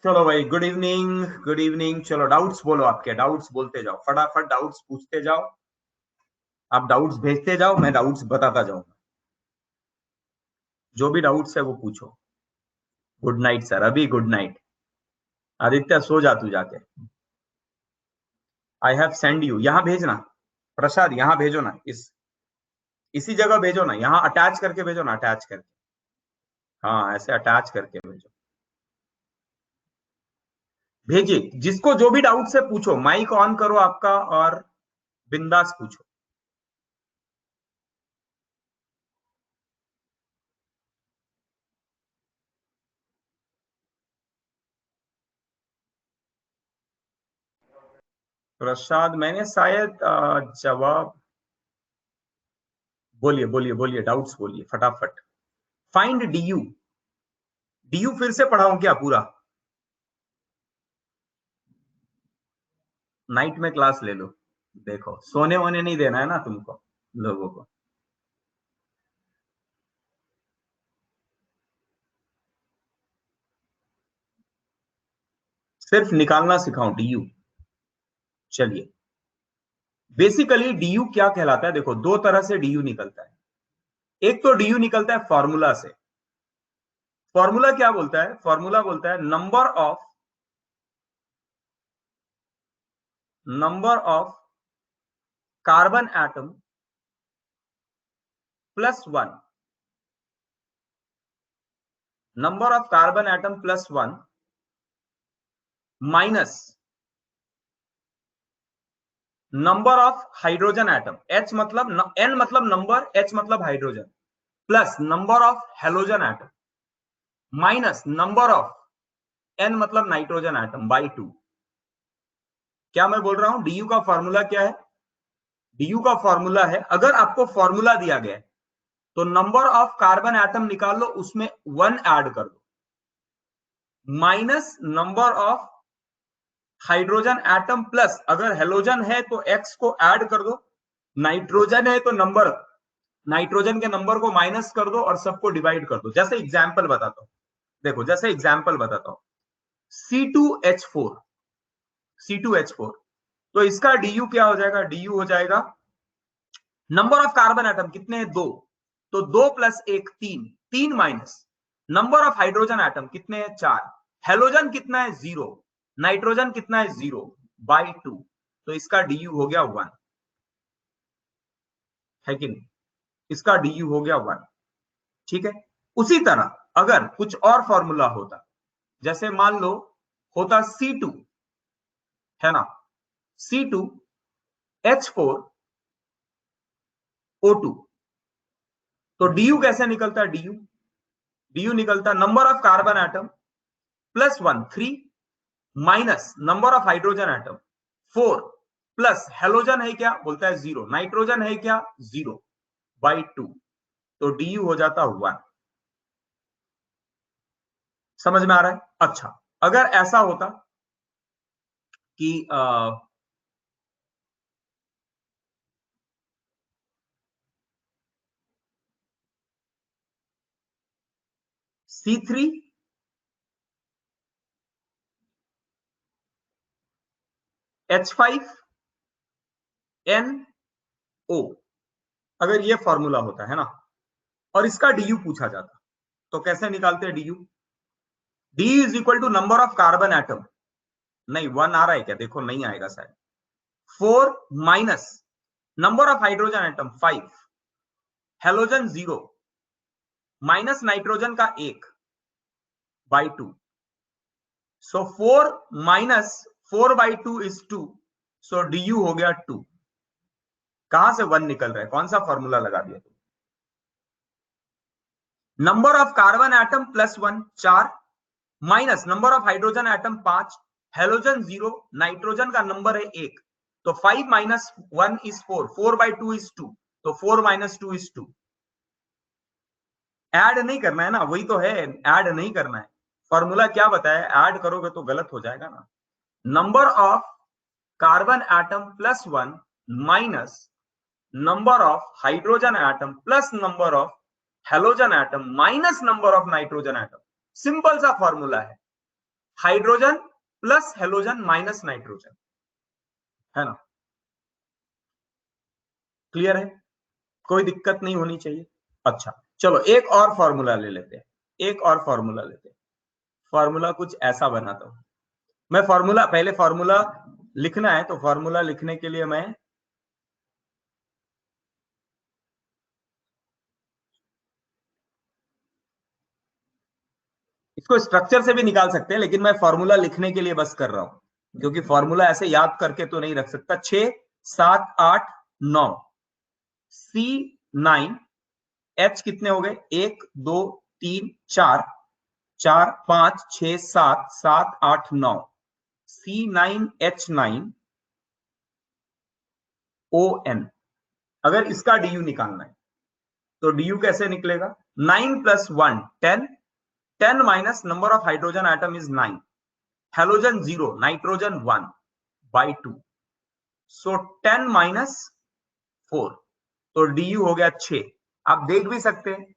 चलो भाई, good evening good evening. चलो डाउट्स बोलो, आपके डाउट्स बोलते जाओ, फटाफट डाउट्स पूछते जाओ। आप डाउट्स भेजते जाओ, मैं डाउट्स बताता जाऊंगा। जो भी डाउट्स है वो पूछो। गुड नाइट सर, अभी गुड नाइट। आदित्य सो जा तू जाके। आई हैव सेंड यू, यहाँ भेजना। प्रसाद यहाँ भेजो ना, इसी जगह भेजो ना, यहाँ अटैच करके भेजो ना, अटैच करके। हाँ, ऐसे अटैच करके भेजो। भेजिए, जिसको जो भी डाउट है पूछो। माइक ऑन करो आपका और बिंदास पूछो। प्रसाद, मैंने शायद जवाब। बोलिए बोलिए बोलिए, डाउट्स बोलिए फटाफट। Find DU. डीयू फिर से पढ़ाऊं क्या पूरा? नाइट में क्लास ले लो। देखो, सोने वोने नहीं देना है ना तुमको, लोगों को। सिर्फ निकालना सिखाऊं डीयू? चलिए, बेसिकली डीयू क्या कहलाता है? देखो, दो तरह से डीयू निकलता है। एक तो डीयू निकलता है फॉर्मूला से। फॉर्मूला क्या बोलता है? फॉर्मूला बोलता है number of carbon atom +1। Number of carbon atom +1 minus number of hydrogen atom. H मतलब N मतलब नंबर, H मतलब hydrogen, plus number of halogen atom minus number of N मतलब नाइट्रोजन एटम बाई 2। क्या मैं बोल रहा हूं? डीयू का फॉर्मूला क्या है? डीयू का फॉर्मूला है, अगर आपको फॉर्मूला दिया गया है तो नंबर ऑफ कार्बन एटम निकाल लो, उसमें 1 ऐड कर दो, minus number of hydrogen atom plus, अगर हेलोजन है तो X को ऐड कर दो, नाइट्रोजन है तो नंबर, नाइट्रोजन के नंबर को माइनस कर दो और सबको डिवाइड कर दो। जैसे एग्जांपल बताता हूं, देखो जैसे एग्जांपल बताता हूं, C2H4, C2H4, तो इसका डीयू क्या हो जाएगा? डीयू हो जाएगा, नंबर ऑफ कार्बन एटम कितने हैं? 2, तो 2 plus 1 3, 3 minus number of hydrogen atom कितने हैं? 4, हेलोजन कितना है? 0, नाइट्रोजन कितना है? 0 बाई 2, तो इसका डीयू हो गया 1, है कि नहीं? इसका डीयू हो गया 1। ठीक है। उसी तरह अगर कुछ और फॉर्मूला होता, जैसे मान लो होता C2, है ना, C2H4O2, तो डीयू कैसे निकलता है? डीयू डीयू निकलता number of carbon atom +1 3 minus number of hydrogen atom 4 plus halogen है क्या? बोलता है 0, नाइट्रोजन है क्या? 0 बाई 2, तो डीयू हो जाता 1। समझ में आ रहा है? अच्छा, अगर ऐसा होता कि C3 H5 NO, अगर ये फॉर्मूला होता है ना, और इसका डीयू पूछा जाता, तो कैसे निकालते हैं DU? D is equal to number of carbon atom, नहीं 1 आ रहा है क्या? देखो नहीं आएगा शायद। 4 minus number of hydrogen atom 5, halogen 0 minus nitrogen का 1 by 2, so 4 minus 4 by 2 is 2, so DU हो गया 2। कहां से 1 निकल रहा है? कौन सा फॉर्मूला लगा दिया? Number of carbon atom +1 4 minus number of hydrogen atom 5, halogen 0, nitrogen का नंबर है 1, तो 5 माइनस 1 इज 4, 4 बाई 2 इज 2, तो 4 माइनस 2 इज 2। ऐड नहीं करना है ना, वही तो है, ऐड नहीं करना है। फॉर्मूला क्या बताया? ऐड करोगे तो गलत हो जाएगा ना। Number of carbon atom +1 minus number of hydrogen atom plus number of halogen atom minus number of nitrogen atom. Simple सा फॉर्मूला है। Hydrogen plus halogen minus nitrogen, है ना? क्लियर है? कोई दिक्कत नहीं होनी चाहिए। अच्छा चलो एक और फॉर्मूला ले लेते हैं, एक और फॉर्मूला लेते हैं। फॉर्मूला कुछ ऐसा बनाता हूं मैं। फॉर्मूला, पहले फॉर्मूला लिखना है, तो फॉर्मूला लिखने के लिए मैं इसको स्ट्रक्चर से भी निकाल सकते हैं, लेकिन मैं फॉर्मूला लिखने के लिए बस कर रहा हूं, क्योंकि फॉर्मूला ऐसे याद करके तो नहीं रख सकता। 6 7 8 9 C9 H कितने हो गए? 1 2 3 4, 4 5 6 7 7 8 9 C9H9 ON। अगर इसका डी यू निकालना है तो डी यू कैसे निकलेगा? 9 plus 1 10, 10 minus number of hydrogen atom is 9, halogen 0, nitrogen 1 by 2, so 10 minus 4, तो डी यू हो गया 6। आप देख भी सकते हैं,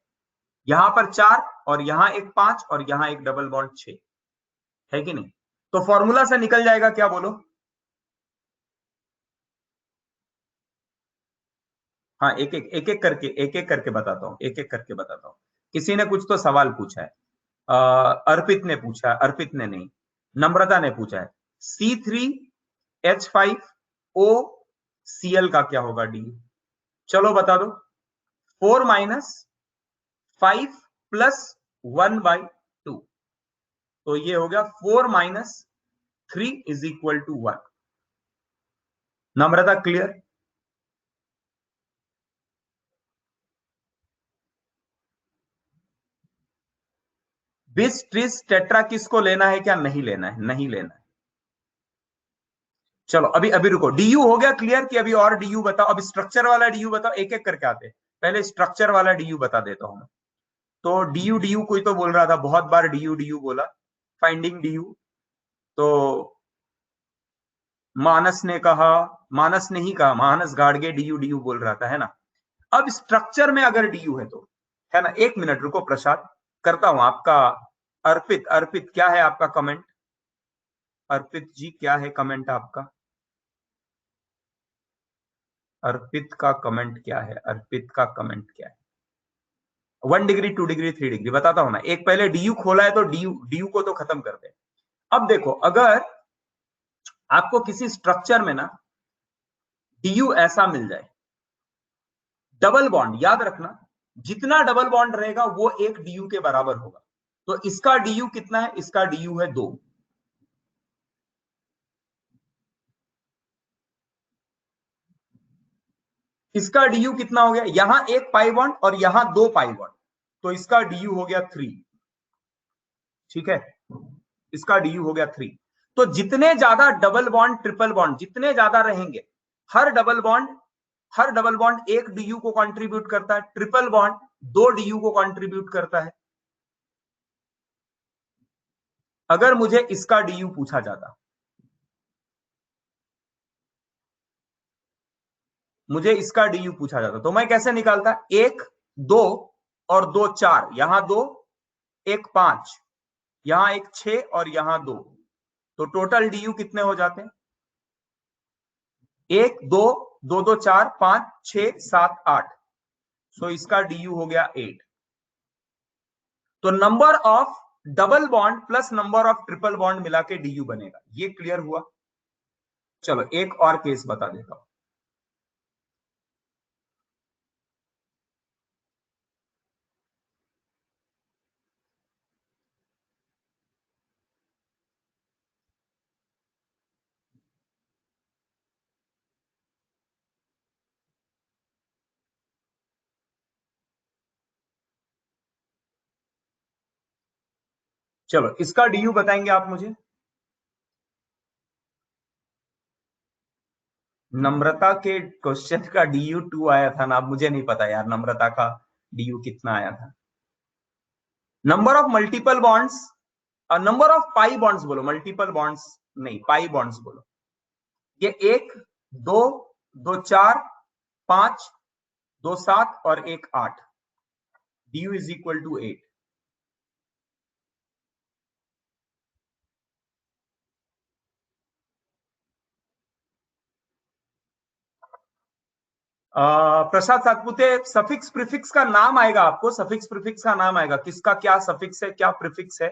यहां पर 4 और यहां एक 5 और यहां एक डबल बॉन्ड 6 है कि नहीं? तो फॉर्मूला से निकल जाएगा, क्या बोलो? हाँ, एक एक करके बताता हूँ, एक एक करके बताता हूँ। किसी ने कुछ तो सवाल पूछा है, अर्पित ने पूछा, अर्पित ने नहीं, नम्रता ने पूछा है, C3H5OCl का क्या होगा डी? चलो बता दो। 4 माइनस 5 प्लस 1/2, तो ये हो गया 4 minus 3 is equal to 1। Namrata clear? Bis tris tetra किसको लेना है, क्या नहीं लेना है? नहीं लेना है। चलो अभी अभी रुको, डीयू हो गया क्लियर कि अभी और डीयू बताओ? अब स्ट्रक्चर वाला डीयू बताओ, एक एक करके आते। पहले स्ट्रक्चर वाला डीयू बता देता हूं मैं। तो डीयू डीयू कोई तो बोल रहा था, बहुत बार डीयू डीयू बोला, फाइंडिंग डीयू। तो मानस ने कहा, मानस ने ही कहा, मानस गाड़गे डीयू डीयू बोल रहा था, है ना? अब स्ट्रक्चर में अगर डीयू है तो, है ना? एक मिनट रुको प्रसाद, करता हूं आपका। अर्पित, अर्पित क्या है आपका कमेंट? अर्पित जी क्या है कमेंट आपका? अर्पित का कमेंट क्या है? अर्पित का कमेंट क्या है? 1 डिग्री 2 डिग्री 3 डिग्री बताता हूं ना। एक पहले डीयू खोला है तो डीयू डीयू को तो खत्म कर दे। अब देखो, अगर आपको किसी स्ट्रक्चर में ना डीयू ऐसा मिल जाए, डबल बॉन्ड, याद रखना जितना डबल बॉन्ड रहेगा वो एक डीयू के बराबर होगा। तो इसका डीयू कितना है? इसका डीयू है 2। इसका डीयू कितना हो गया? यहां एक पाई बॉन्ड और यहां 2 पाई बॉन्ड, तो इसका डीयू हो गया 3। ठीक है, इसका डीयू हो गया 3। तो जितने ज्यादा डबल बॉन्ड ट्रिपल बॉन्ड जितने ज्यादा रहेंगे, हर डबल बॉन्ड, हर डबल बॉन्ड एक डीयू को कंट्रीब्यूट करता है, ट्रिपल बॉन्ड 2 डीयू को कंट्रीब्यूट करता है। अगर मुझे इसका डीयू पूछा जाता, मुझे इसका डीयू पूछा जाता, तो मैं कैसे निकालता? 1 2 और 2 4, यहां 2, एक 5, यहां एक 6 और यहां 2, तो टोटल डीयू कितने हो जाते हैं? 1 2 2 2 4 5 6 7 8, सो इसका डीयू हो गया 8। तो number of double bond plus number of triple bond मिला के डीयू बनेगा। ये क्लियर हुआ? चलो एक और केस बता देता हूं। चलो इसका डीयू बताएंगे आप मुझे? नम्रता के क्वेश्चन का डीयू 2 आया था ना, अब मुझे नहीं पता यार नम्रता का डीयू कितना आया था। Number of multiple bonds, number of pi bonds बोलो, मल्टीपल बॉन्ड्स नहीं, पाई बॉन्ड्स बोलो। ये 1 2 2 4 5 2 7 और 1 8, DU is equal to 8। Prasad Satpute, suffix prefix का नाम आएगा आपको, सफिक्स प्रीफिक्स का नाम आएगा, किसका क्या सफिक्स है क्या प्रीफिक्स है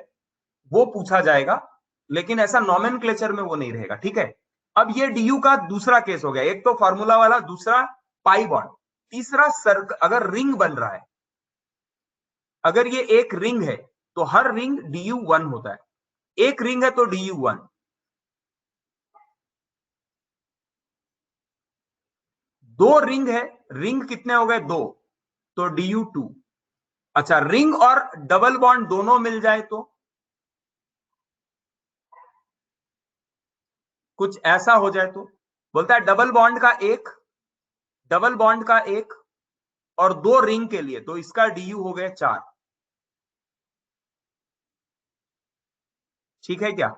वो पूछा जाएगा, लेकिन ऐसा नॉमेनक्लेचर में वो नहीं रहेगा, ठीक है। अब ये डीयू का दूसरा केस हो गया, एक तो फॉर्मूला वाला, दूसरा पाई बॉन्ड, तीसरा सर्कल। अगर रिंग बन रहा है, अगर ये एक रिंग है तो हर रिंग du1 होता है, एक रिंग है तो du1, दो रिंग है, रिंग कितने हो गए दो, तो du2। अच्छा, रिंग और डबल बॉन्ड दोनों मिल जाए तो कुछ ऐसा हो जाए तो बोलता है डबल बॉन्ड का एक, डबल बॉन्ड का एक और दो रिंग के लिए, तो इसका du हो गए 4। ठीक है क्या,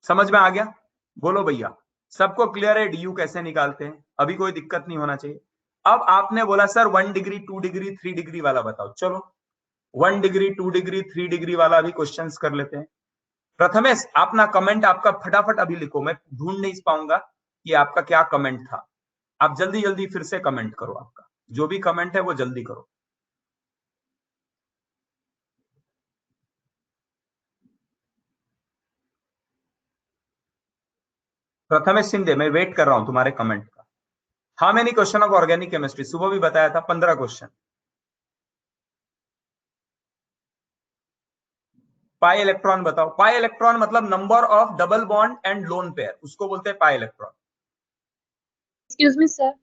समझ में आ गया? बोलो भैया, सबको क्लियर है डीयू कैसे निकालते हैं? अभी कोई दिक्कत नहीं होना चाहिए। अब आपने बोला सर 1 डिग्री 2 डिग्री 3 डिग्री वाला बताओ, चलो 1 डिग्री 2 डिग्री 3 डिग्री वाला भी क्वेश्चंस कर लेते हैं। प्रथमेश, अपना कमेंट आपका फटाफट अभी लिखो, मैं ढूंढ नहीं पाऊंगा कि आपका क्या कमेंट था। आप जल्दी जल्दी फिर से कमेंट करो, आपका जो भी कमेंट है वो जल्दी करो। प्रथमेश शिंदे, मैं वेट कर रहा हूं तुम्हारे कमेंट का। हाँ, मैंने क्वेश्चन ऑफ ऑर्गेनिक केमिस्ट्री सुबह भी बताया था, 15 क्वेश्चन। पाई इलेक्ट्रॉन बताओ। पाई इलेक्ट्रॉन मतलब number of double bond and lone pair, उसको बोलते हैं pi electron. Excuse me sir.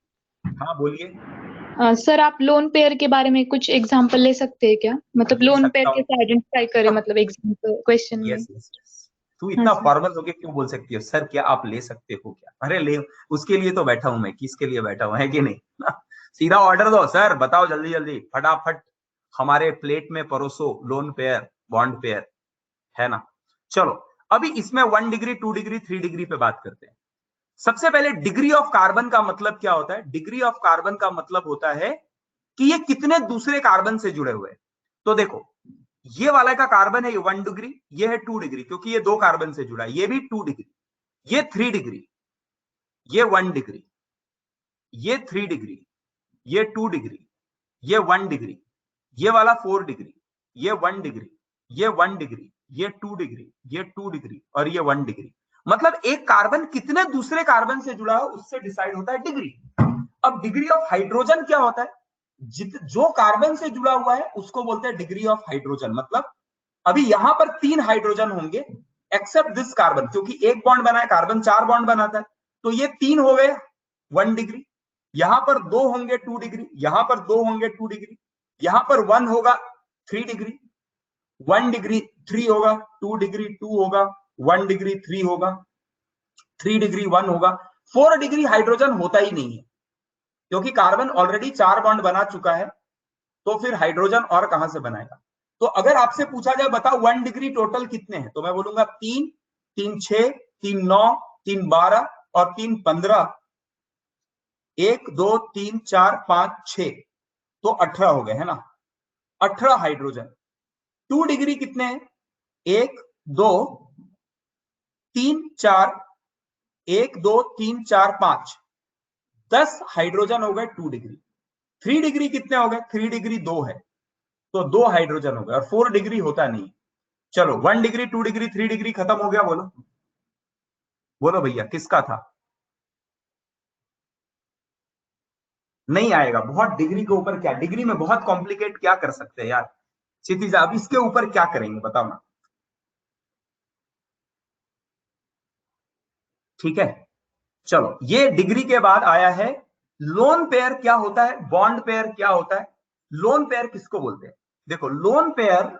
हाँ बोलिए। सर आप लोन पेयर के बारे में कुछ एग्जांपल ले सकते हैं क्या? मतलब ले लोन पेयर सकता हूँ। कैसे आइडेंटिफाई करें, मतलब एग्जांपल क्वेश्चन में। Yes yes yes. तू हाँ इतना सर। फॉर्मल होके क्यों बोल सकती हो सर, क्या आप ले सकते हो क्या? अरे ले, उसके लिए तो बैठा हूं मैं, किसके लिए बैठा हूं, है कि नहीं? सीधा ऑर्डर दो सर, बताओ जल्दी जल्दी फटाफट, हमारे प्लेट में परोसो लोन पेयर बॉन्ड पेयर, है ना? चलो, अभी इसमें 1 डिग्री 2 डिग्री 3 डिग्री पे बात करते हैं। सबसे पहले डिग्री ऑफ कार्बन का मतलब क्या होता है? डिग्री ऑफ कार्बन का मतलब होता है कि ये कितने दूसरे कार्बन से जुड़े हुए हैं। तो देखो, ये वाला का कार्बन है ये 1 डिग्री, ये है 2 डिग्री, क्योंकि ये दो कार्बन से जुड़ा है, ये भी 2 डिग्री, ये 3 डिग्री, ये 1 डिग्री, ये 3 डिग्री, ये 2 डिग्री, ये 1 डिग्री, ये वाला 4 डिग्री, ये 1 डिग्री, ये 1 डिग्री, ये 2 डिग्री, ये 2 डिग्री और ये 1 डिग्री। मतलब एक कार्बन कितने दूसरे कार्बन से जुड़ा है उससे डिसाइड होता है डिग्री। अब डिग्री ऑफ हाइड्रोजन क्या होता है? जो कार्बन से जुड़ा हुआ है उसको बोलते हैं डिग्री ऑफ हाइड्रोजन। मतलब अभी यहां पर 3 हाइड्रोजन होंगे एक्सेप्ट दिस कार्बन, क्योंकि एक बॉन्ड बना है, कार्बन 4 बॉन्ड बनाता है, तो ये 3 हो गए 1 डिग्री, यहां पर 2 होंगे 2 डिग्री, यहां पर 2 होंगे 2 डिग्री, यहां पर 1 होगा 3 डिग्री, 1 डिग्री 3 होगा, 2 डिग्री 2 होगा, 1 डिग्री 3 होगा, 3 डिग्री 1 होगा। 4 डिग्री हाइड्रोजन होता ही नहीं है, क्योंकि कार्बन ऑलरेडी 4 बॉन्ड बना चुका है, तो फिर हाइड्रोजन और कहां से बनाएगा? तो अगर आपसे पूछा जाए बताओ 1 डिग्री टोटल कितने हैं, तो मैं बोलूंगा 3, 3 6, 3 9, 3 12 और 3 15, 1 2 3 4 5 6, तो 18 हो गए, है ना? 18 हाइड्रोजन। 2 डिग्री कितने हैं? 1 2 3 4, 1 2 3 4 5, 10 हाइड्रोजन हो गए 2 डिग्री। 3 डिग्री कितने हो गए? 3 डिग्री 2 है, तो 2 हाइड्रोजन हो गए, और 4 डिग्री होता नहीं। चलो 1 डिग्री 2 डिग्री 3 डिग्री खत्म हो गया, बोलो बोलो भैया किसका था? नहीं आएगा, बहुत डिग्री के ऊपर क्या, डिग्री में बहुत कॉम्प्लिकेट क्या कर सकते हैं यार क्षितिज, अब इसके ऊपर क्या करेंगे बताओ ना। ठीक है, चलो ये डिग्री के बाद आया है लोन पेयर क्या होता है, बॉन्ड पेयर क्या होता है। लोन पेयर किसको बोलते हैं? देखो, lone pair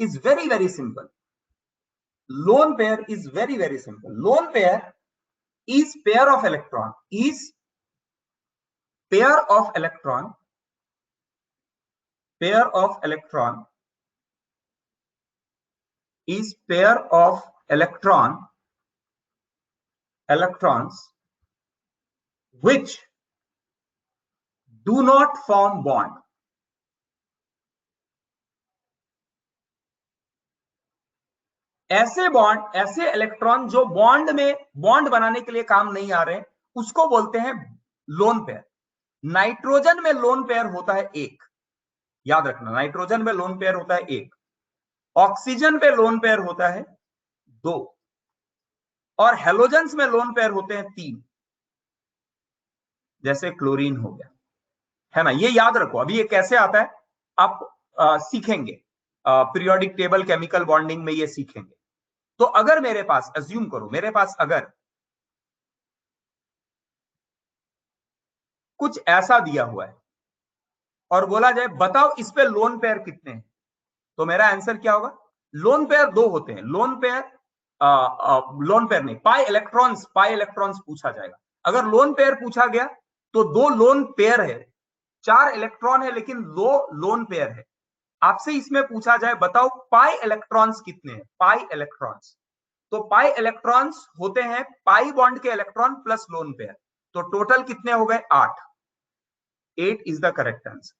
is very very simple. Lone pair is very very simple. Lone pair is pair of electron, is pair of electron, pair of electron, is pair of electrons which do not form bond. ऐसे bond, ऐसे electron जो bond में bond बनाने के लिए काम नहीं आ रहे, उसको बोलते हैं लोन पेयर। नाइट्रोजन में लोन पेयर होता है एक, याद रखना, नाइट्रोजन में लोन पेयर होता है एक, ऑक्सीजन पे लोन पेयर होता है दो, और हेलोजेंस में लोन पेयर होते हैं तीन, जैसे क्लोरीन हो गया, है ना। ये याद रखो। अभी ये कैसे आता है आप सीखेंगे, पीरियोडिक टेबल केमिकल बॉन्डिंग में ये सीखेंगे। तो अगर मेरे पास, अज्यूम करो मेरे पास अगर कुछ ऐसा दिया हुआ है और बोला जाए बताओ इस पे लोन पेयर कितने हैं, तो मेरा आंसर क्या होगा? लोन पेयर दो होते हैं। लोन पेयर लोन पेयर नहीं, पाई इलेक्ट्रॉन्स पूछा जाएगा। अगर लोन पेयर पूछा गया तो दो लोन पेयर है, 4 इलेक्ट्रॉन है लेकिन दो लोन पेयर है। आपसे इसमें पूछा जाए बताओ पाई इलेक्ट्रॉन्स कितने हैं, पाई इलेक्ट्रॉन्स, तो पाई इलेक्ट्रॉन्स होते हैं पाई बॉन्ड के इलेक्ट्रॉन प्लस लोन पेयर, तो टोटल कितने हो गए? 8। 8 is the correct answer.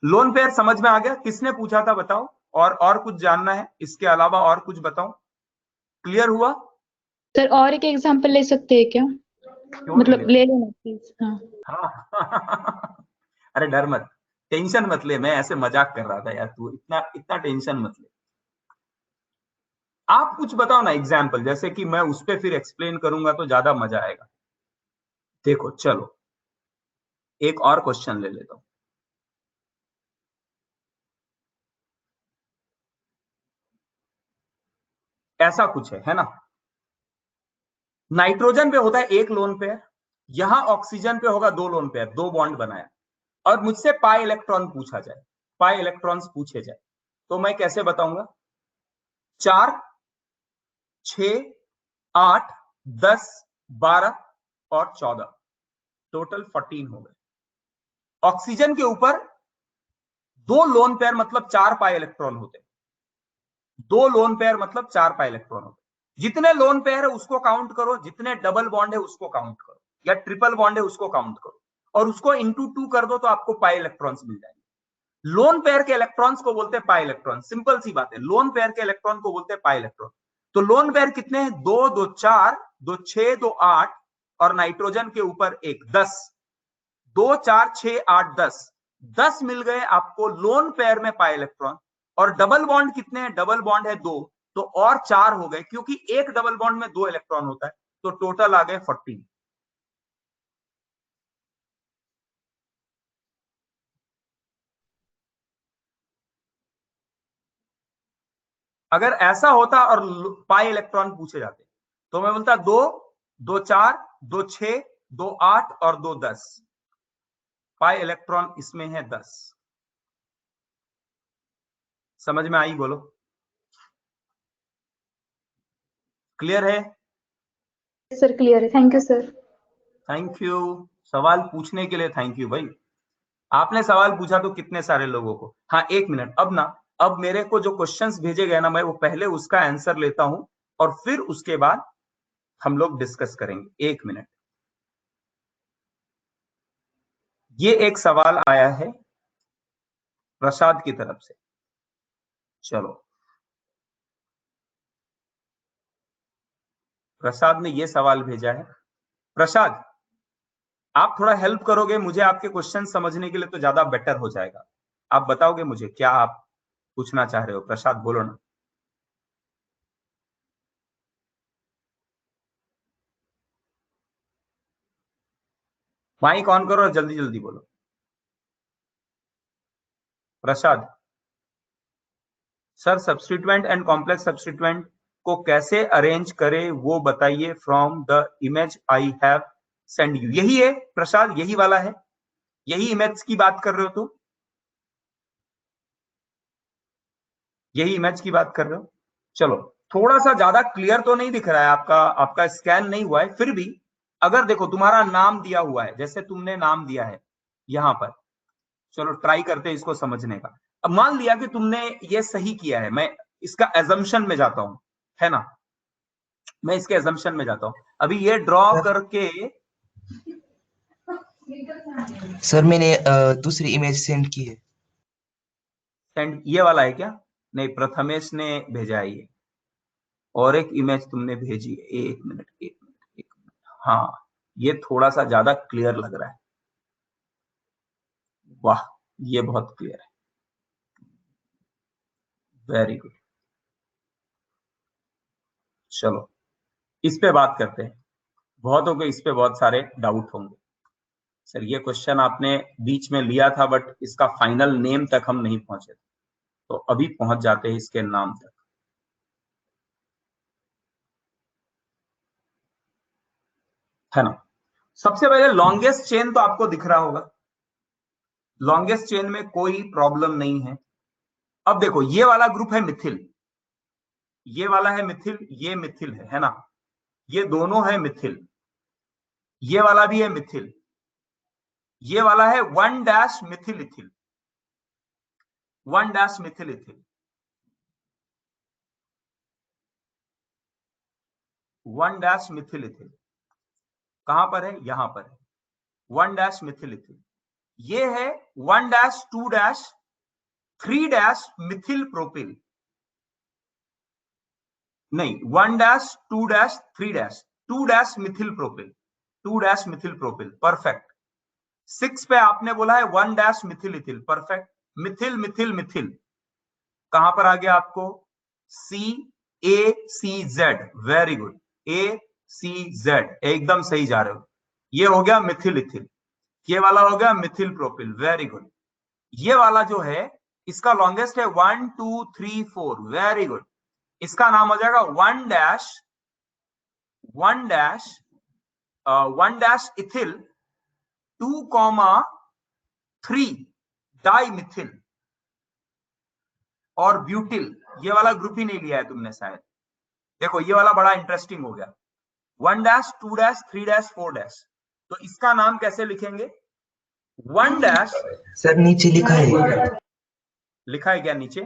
Lone pair समझ में आ गया? किसने पूछा था बताओ? और कुछ जानना है इसके अलावा? और कुछ बताओ, क्लियर हुआ? सर और एक एग्जांपल ले सकते हैं क्या? क्यों नहीं मतलब ले? ले लेना प्लीज। हाँ हाँ अरे डर मत, टेंशन मत ले, मैं ऐसे मजाक कर रहा था यार, तू इतना इतना टेंशन मत ले। आप कुछ बताओ ना एग्जाम्पल, जैसे कि मैं उस पर फिर एक्सप्लेन करूंगा तो ज्यादा मजा आएगा। देखो चलो एक और क्वेश्चन ले लेता हूं। ऐसा कुछ है ना, नाइट्रोजन पे होता है एक लोन पेयर, यहां ऑक्सीजन पे होगा दो लोन पेयर, दो बॉन्ड बनाया, और मुझसे पाई इलेक्ट्रॉन पूछा जाए, पाई इलेक्ट्रॉन्स पूछे जाए, तो मैं कैसे बताऊंगा? 4, 6, 8, 10, 12 और 14, टोटल 14 हो गए। ऑक्सीजन के ऊपर दो लोन पेयर मतलब 4 पाई इलेक्ट्रॉन होते, दो लोन पेयर मतलब 4 पाई इलेक्ट्रॉन होते। जितने लोन पेयर है उसको काउंट करो, जितने डबल बॉन्ड है उसको काउंट करो, या ट्रिपल बॉन्ड है उसको काउंट करो, और उसको इंटू 2 कर दो तो आपको पाई इलेक्ट्रॉन्स मिल जाएंगे। लोन पेयर के इलेक्ट्रॉन्स को बोलते हैं पाई इलेक्ट्रॉन, सिंपल सी बात है, लोन पेयर के इलेक्ट्रॉन को बोलते हैं पाई इलेक्ट्रॉन। तो लोन पेयर कितने हैं? 2, 2, 4, 2, 6, 2, 8, और नाइट्रोजन के ऊपर एक 10, 2, 4, 6, 8, 10, 10 मिल गए आपको लोन पेयर में पाई इलेक्ट्रॉन। और डबल बॉन्ड कितने हैं? डबल बॉन्ड है 2, तो और 4 हो गए, क्योंकि एक डबल बॉन्ड में 2 इलेक्ट्रॉन होता है, तो टोटल आ गए 14। अगर ऐसा होता और पाई इलेक्ट्रॉन पूछे जाते तो मैं बोलता 2, 2, 4, 2, 6, 2, 8 और 2, 10, पाई इलेक्ट्रॉन इसमें है 10। समझ में आई? बोलो क्लियर है? सर क्लियर है, thank you sir. Thank you, सवाल पूछने के लिए थैंक यू भाई। आपने सवाल पूछा तो कितने सारे लोगों को। हाँ एक मिनट, अब ना, अब मेरे को जो क्वेश्चंस भेजे गए ना, मैं वो पहले उसका आंसर लेता हूं और फिर उसके बाद हम लोग डिस्कस करेंगे। एक मिनट, ये एक सवाल आया है प्रसाद की तरफ से। चलो, प्रसाद ने ये सवाल भेजा है। प्रसाद, आप थोड़ा हेल्प करोगे मुझे आपके क्वेश्चन समझने के लिए तो ज्यादा बेटर हो जाएगा। आप बताओगे मुझे क्या आप पूछना चाह रहे हो? प्रसाद बोलो ना। माइक ऑन करो और जल्दी जल्दी बोलो। Prasad, sir substituent and complex substituent को कैसे अरेंज करें वो बताइए from the image I have send you. यही है प्रसाद, यही वाला है, यही इमेज की बात कर रहे हो तुम? यही इमेज की बात कर रहे हो? चलो, थोड़ा सा ज्यादा क्लियर तो नहीं दिख रहा है, आपका आपका स्कैन नहीं हुआ है, फिर भी अगर देखो तुम्हारा नाम दिया हुआ है, जैसे तुमने नाम दिया है यहां पर, चलो ट्राई करते हैं इसको समझने का। अब मान लिया कि तुमने ये सही किया है, मैं इसका एजम्पशन में जाता हूं, है ना, मैं इसके एजम्पशन में जाता हूं। अभी ये ड्रॉ करके, सर मैंने दूसरी इमेज सेंड की है। सेंड ये वाला है क्या? नहीं, प्रथमेश ने भेजा है ये, और एक इमेज तुमने भेजी है। एक मिनट, एक मिनट, एक मिनट। हाँ, ये थोड़ा सा ज्यादा क्लियर लग रहा है। वाह, ये बहुत क्लियर है, वेरी गुड। चलो इस पे बात करते हैं। बहुतों को इस पे बहुत सारे डाउट होंगे, सर ये क्वेश्चन आपने बीच में लिया था बट इसका फाइनल नेम तक हम नहीं पहुंचे थे, तो अभी पहुंच जाते हैं इसके नाम तक। है ना? सबसे पहले लॉन्गेस्ट चेन तो आपको दिख रहा होगा, लॉन्गेस्ट चेन में कोई प्रॉब्लम नहीं है। अब देखो, ये वाला ग्रुप है मिथिल, ये वाला है मिथिल, ये मिथिल है ना? ये दोनों है मिथिल, ये वाला भी है मिथिल, ये वाला है 1 Mithil ethyl, 1 Mithil ethyl, 1 Mithil ethyl. कहां पर है? यहां पर है, 1 मिथिल इथिल। ये है 1-2-3 मिथिल प्रोपिल, नहीं 1-2-3 2 Mithil propyl, 2 Mithil propyl, perfect. 6 पे आपने बोला है 1 मिथिल इथिल, परफेक्ट। मिथिल मिथिल मिथिल कहां पर आ गया आपको? CACZ, वेरी गुड, ACZ, एकदम सही जा रहे हो। ये हो गया मिथिल इथिल, ये वाला हो गया मिथिल प्रोपिल, वेरी गुड। ये वाला जो है इसका लॉन्गेस्ट है 1 2 3 4, वेरी गुड। इसका नाम हो जाएगा 1 इथिल 2,3 डाई मिथिल और ब्यूटिल। ये वाला ग्रुप ही नहीं लिया है तुमने शायद। देखो ये वाला बड़ा इंटरेस्टिंग हो गया, 1-2-3-4। तो इसका नाम कैसे लिखेंगे? 1 सर नीचे लिखा है, लिखा है क्या नीचे?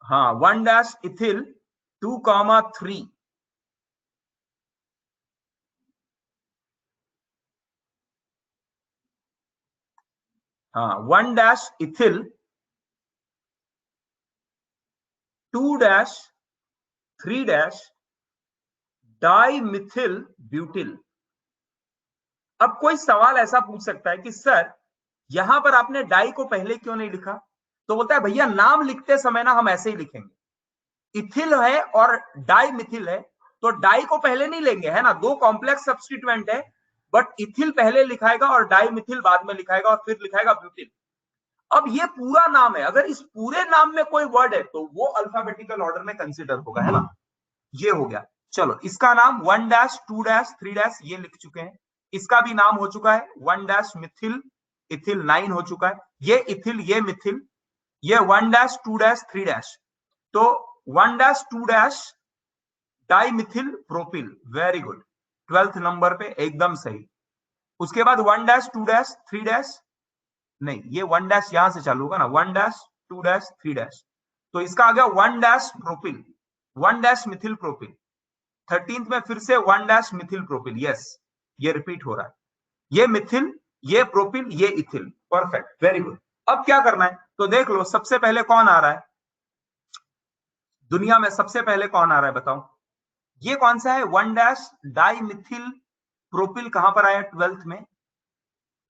हाँ, 1 इथिल 2,3, हाँ 1 इथिल 2-3 डाई मिथिल ब्यूटिल। अब कोई सवाल ऐसा पूछ सकता है कि सर यहां पर आपने डाई को पहले क्यों नहीं लिखा? तो बोलता है भैया नाम लिखते समय ना हम ऐसे ही लिखेंगे, इथिल है और डाई मिथिल है, तो डाई को पहले नहीं लेंगे, है ना? दो कॉम्प्लेक्स सब्स्टिट्यूएंट है, बट इथिल पहले लिखाएगा और डाई मिथिल बाद में लिखाएगा और फिर लिखाएगा ब्यूटिल। अब ये पूरा नाम है, अगर इस पूरे नाम में कोई वर्ड है तो वो अल्फाबेटिकल ऑर्डर में कंसिडर होगा, है ना? ये हो गया। चलो इसका नाम 1-2-3 ये लिख चुके हैं। इसका भी नाम हो चुका है 1 मिथिल इथिल 9 हो चुका है। ये इथिल, ये मिथिल, ये 1-2-3। तो 1-2 dimethyl propyl, very good, 12th number पे एकदम सही। उसके बाद 1-2-3, नहीं ये 1 यहां से चालू होगा ना, 1-2-3। तो इसका आ गया 1 प्रोपिल, 1 मिथिल प्रोपिल। 13th में फिर से 1 मिथिल प्रोपिल, यस ये रिपीट हो रहा है। ये मिथिल, ये प्रोपिल, ये इथिल, परफेक्ट, वेरी गुड। अब क्या करना है तो देख लो, सबसे पहले कौन आ रहा है दुनिया में? सबसे पहले कौन आ रहा है बताओ? ये कौन सा है? 1 डाई मिथिल प्रोपिल। कहां पर आया? 12th में,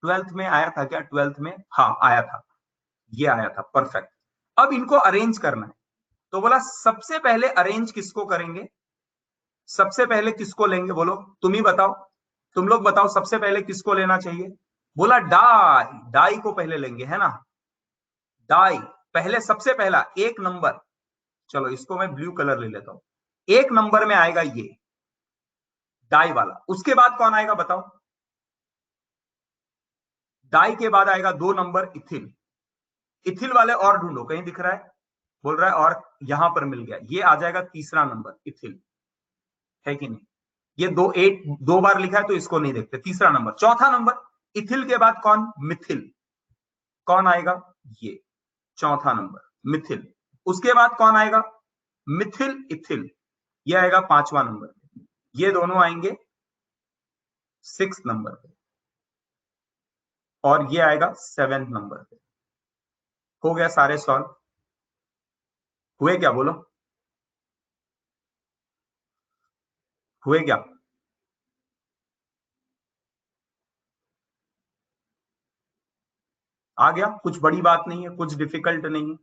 12th में आया था क्या? 12th में, हाँ आया था, ये आया था, परफेक्ट। अब इनको अरेंज करना है, तो बोला सबसे पहले अरेंज किसको करेंगे? सबसे पहले किसको लेंगे बोलो, तुम ही बताओ, तुम लोग बताओ सबसे पहले किसको लेना चाहिए? बोला डाई, डाई को पहले लेंगे, है ना? डाई पहले, सबसे पहला 1 नंबर। चलो इसको मैं ब्लू कलर ले लेता हूं। 1 नंबर में आएगा ये डाई वाला। उसके बाद कौन आएगा बताओ? डाई के बाद आएगा 2 नंबर इथिल। इथिल वाले और ढूंढो, कहीं दिख रहा है? बोल रहा है और यहां पर मिल गया, ये आ जाएगा 3रा नंबर इथिल, है कि नहीं? ये 2 बार लिखा है तो इसको नहीं देखते। 3रा नंबर। 4था नंबर इथिल के बाद कौन? मिथिल। कौन आएगा? ये 4था नंबर मिथिल। उसके बाद कौन आएगा? मिथिल इथिल, ये आएगा 5वां नंबर। ये दोनों आएंगे 6th नंबर पे और ये आएगा 7th नंबर पे। हो गया सारे सॉल्व हुए क्या? बोलो हुए क्या? आ गया? कुछ बड़ी बात नहीं है, कुछ डिफिकल्ट नहीं है।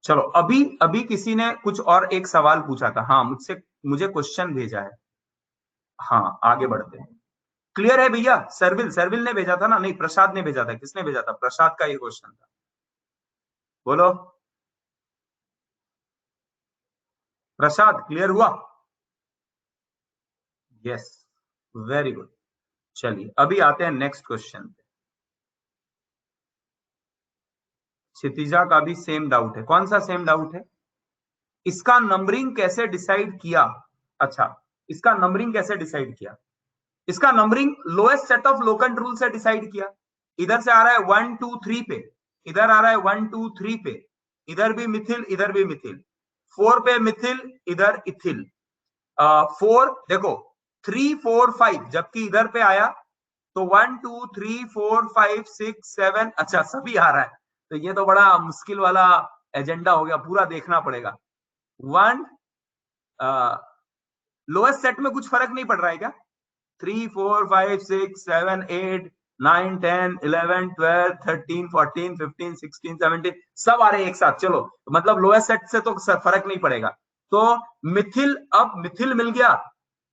चलो अभी अभी किसी ने कुछ और एक सवाल पूछा था, हाँ मुझसे, मुझे क्वेश्चन भेजा है। हाँ आगे बढ़ते हैं। क्लियर है भैया? सरविल सरविल ने भेजा था ना? नहीं प्रसाद ने भेजा था। किसने भेजा था? प्रसाद का ये क्वेश्चन था। बोलो प्रसाद, क्लियर हुआ? Yes very good. चलिए अभी आते हैं नेक्स्ट क्वेश्चन पे। क्षितिजा का भी सेम डाउट है। कौन सा सेम डाउट है? इसका नंबरिंग कैसे डिसाइड किया? अच्छा, इसका नंबरिंग कैसे डिसाइड किया? इसका numbering lowest set of locant rule से डिसाइड किया। इधर से आ रहा है 1 2 3 पे, इधर आ रहा है 1 2 3 पे, इधर भी मिथिल, इधर भी मिथिल, 4 पे मिथिल, इधर इथिल, 4 देखो 3 4 5, जबकि इधर पे आया तो 1 2 3 4 5 6 7, अच्छा सभी आ रहा है। तो ये तो बड़ा मुश्किल वाला एजेंडा हो गया, पूरा देखना पड़ेगा। 1 लोएस्ट सेट में कुछ फर्क नहीं पड़ रहा है क्या? 3 4 5 6 7 8 9 10 11 12 13 14 15 16 17 सब आ रहे हैं एक साथ। चलो मतलब लोएस्ट सेट से तो फर्क नहीं पड़ेगा। तो मिथिल, अब मिथिल मिल गया।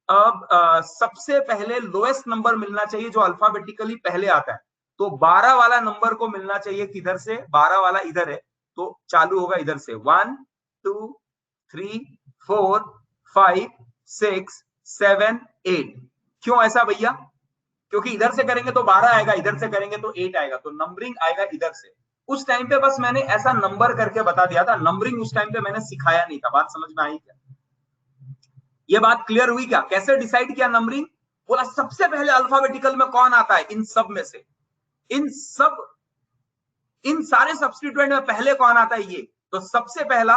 अब सबसे पहले लोएस्ट नंबर मिलना चाहिए जो अल्फाबेटिकली पहले आता है। तो 12 वाला नंबर को मिलना चाहिए किधर से? 12 वाला इधर है, तो चालू होगा इधर से। 1 2 3 4 5 6 7 8। क्यों ऐसा भैया? क्योंकि इधर से करेंगे तो 12 आएगा, इधर से करेंगे तो 8 आएगा, तो नंबरिंग आएगा इधर से। उस टाइम पे बस मैंने ऐसा नंबर करके बता दिया था, नंबरिंग उस टाइम पे मैंने सिखाया नहीं था। बात समझ में आई क्या? ये बात क्लियर हुई क्या? कैसे डिसाइड किया नंबरिंग? बोला सबसे पहले अल्फाबेटिकल में कौन आता है इन सब में से, इन सब, इन सारे सब्स्टिट्यूएंट में पहले कौन आता है? ये तो सबसे पहला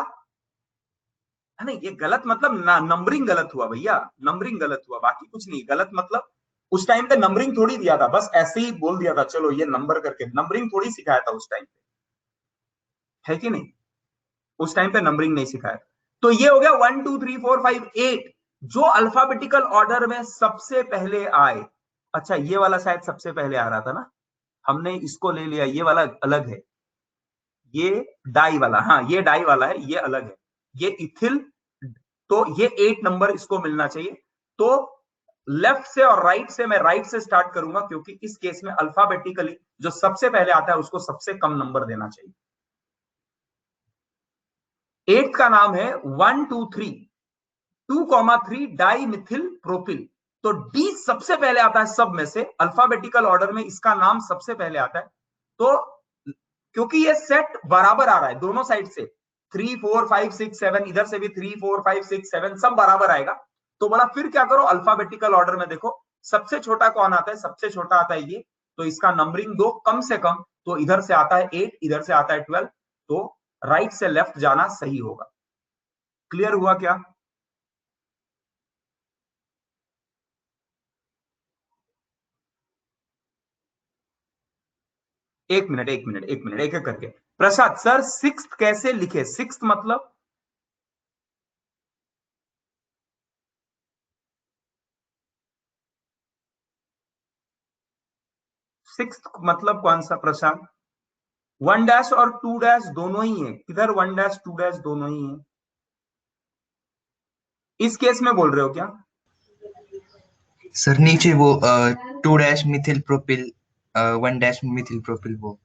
है नहीं। ये गलत मतलब नंबरिंग गलत हुआ भैया, नंबरिंग गलत हुआ, बाकी कुछ नहीं। गलत मतलब उस टाइम पे नंबरिंग थोड़ी दिया था, बस ऐसे ही बोल दिया था चलो ये नंबर करके, नंबरिंग थोड़ी सिखाया था उस टाइम पे, है कि नहीं? उस टाइम पे नंबरिंग नहीं सिखाया। तो ये हो गया 1 2 3 4 5 8 जो अल्फाबेटिकल ऑर्डर में सबसे पहले आए। अच्छा ये वाला शायद सबसे पहले आ रहा था ना, हमने इसको ले लिया, ये वाला अलग है, ये डाई वाला, हाँ ये डाई वाला है, ये अलग है, ये इथिल। तो ये 8 नंबर इसको मिलना चाहिए। तो लेफ्ट से और राइट से, मैं राइट से स्टार्ट करूंगा क्योंकि इस केस में अल्फाबेटिकली जो सबसे पहले आता है उसको सबसे कम नंबर देना चाहिए। 8 का नाम है 1 2 3 2,3 डाई मिथिल प्रोपिल। तो डी सबसे पहले आता है सब में से, अल्फाबेटिकल ऑर्डर में इसका नाम सबसे पहले आता है। तो क्योंकि ये सेट बराबर आ रहा है दोनों साइड से, 3 4 5 6 7, इधर से भी 3 4 5 6 7 सब बराबर आएगा। तो बड़ा फिर क्या करो, अल्फाबेटिकल ऑर्डर में देखो सबसे छोटा कौन आता है? सबसे छोटा आता है ये, तो इसका नंबरिंग दो कम से कम। तो इधर से आता है 8, इधर से आता है 12, तो राइट से लेफ्ट जाना सही होगा। क्लियर हुआ क्या? एक मिनट एक मिनट एक मिनट, एक एक करके। प्रसाद सर सिक्स्थ कैसे लिखे? सिक्स्थ मतलब सिक्स्थ मतलब कौन सा प्रसाद? 1 डैश और 2 डैश दोनों ही है। किधर 1 डैश 2 डैश दोनों ही है? इस केस में बोल रहे हो क्या? सर नीचे वो 2 dash Mithil propyl 1 dash Mithil propyl वो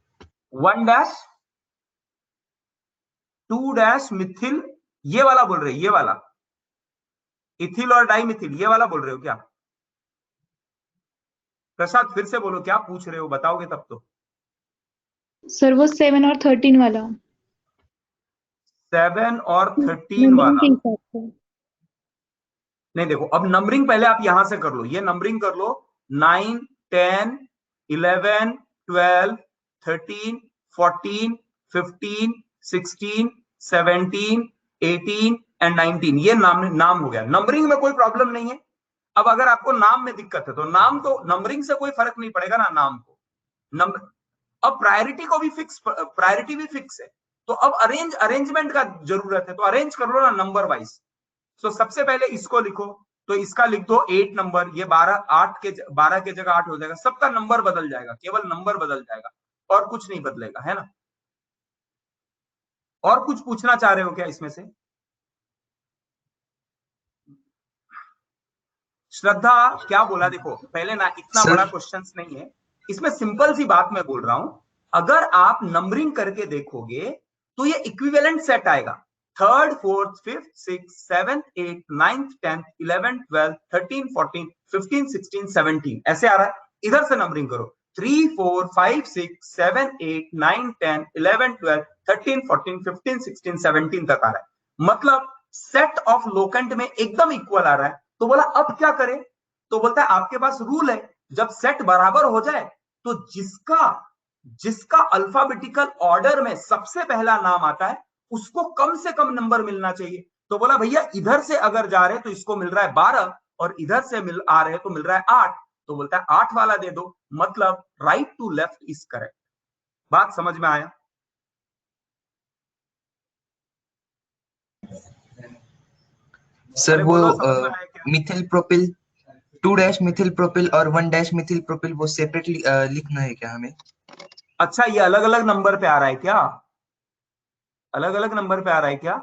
1 डैश 2 डैश मिथिल, ये वाला बोल रहे हो? ये वाला इथिल और डाई मिथिल, ये वाला बोल रहे हो क्या? प्रसाद फिर से बोलो, क्या पूछ रहे हो? बताओगे तब तो। सर वो 7 और 13 वाला 7 और 13 नंबरिंग वाला? के हिसाब से। नहीं देखो, अब नंबरिंग पहले आप यहां से कर लो, ये नंबरिंग कर लो। 9 10 11 12 13 14 15 16 17 18 एंड 19, ये नाम हो गया। नंबरिंग में कोई प्रॉब्लम नहीं है। अब अगर आपको नाम में दिक्कत है तो नाम तो, नंबरिंग से कोई फर्क नहीं पड़ेगा ना नाम को। नंबर अब प्रायोरिटी भी फिक्स है, तो अब अरेंजमेंट का जरूरत है, तो अरेंज कर लो ना नंबर वाइज। तो सबसे पहले इसको लिखो, तो इसका लिख दो 8 नंबर, ये 12 के जगह 8 हो जाएगा, सबका नंबर बदल जाएगा, केवल नंबर बदल जाएगा और कुछ नहीं बदलेगा, है ना। और कुछ पूछना चाह रहे हो क्या इसमें से? श्रद्धा क्या बोला? देखो पहले ना, इतना बड़ा सर क्वेश्चंस नहीं है इसमें, सिंपल सी बात मैं बोल रहा हूं। अगर आप नंबरिंग करके देखोगे तो ये इक्विवेलेंट सेट आएगा, 3rd 4th 5th 6th 7th 8th 9th 10th 11th 12th 13 14 15 16 17 ऐसे आ रहा है। इधर से नंबरिंग करो, 3 4 5 6 7 8 9 10 11 12 13 14 15 16 17 तक आ रहा है, मतलब सेट ऑफ लोकेंट में एकदम इक्वल आ रहा है। तो बोला अब क्या करें? तो बोलता है आपके पास रूल है, जब सेट बराबर हो जाए तो जिसका जिसका अल्फाबेटिकल ऑर्डर में सबसे पहला नाम आता है उसको कम से कम नंबर मिलना चाहिए। तो बोला भैया इधर से अगर जा रहे तो इसको मिल रहा है 12 और इधर से आ रहे तो मिल रहा है 8, तो बोलता है 8 वाला दे दो, मतलब right to left is correct. बात समझ में आया? सर अरे वो बोलो समझ में आया क्या? Mithil propyl 2 dash Mithil propyl और 1 डैश मिथिल प्रोपिल वो सेपरेटली लिखना है क्या हमें? अच्छा ये अलग अलग नंबर पे आ रहा है क्या? अलग अलग नंबर पे आ रहा है क्या?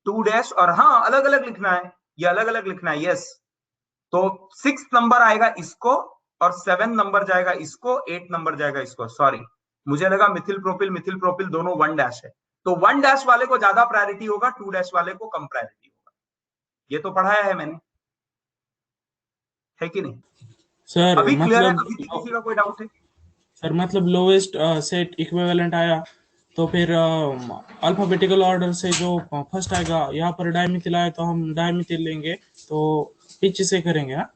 2 डैश और हाँ अलग अलग लिखना है, ये अलग अलग लिखना है, यस। तो 6 नंबर आएगा इसको और 7 नंबर जाएगा इसको, 8 नंबर जाएगा इसको। सॉरी, मुझे लगा मिथिल प्रोपिल दोनों 1 डैश है, तो 1 डैश वाले को ज्यादा प्रायोरिटी होगा, 2 डैश वाले को कम प्रायोरिटी होगा। ये तो पढ़ाया है मैंने, है कि नहीं? सर अभी क्लियर है? मतलब अभी किसी का कोई डाउट है? सर मतलब लोवेस्ट सेट इक्विवेलेंट आया तो फिर अल्फाबेटिकल ऑर्डर से जो फर्स्ट आएगा, यहाँ पर डायमिथिल आया तो हम डायमिथिल लेंगे, तो पीछे से करेंगे। हाँ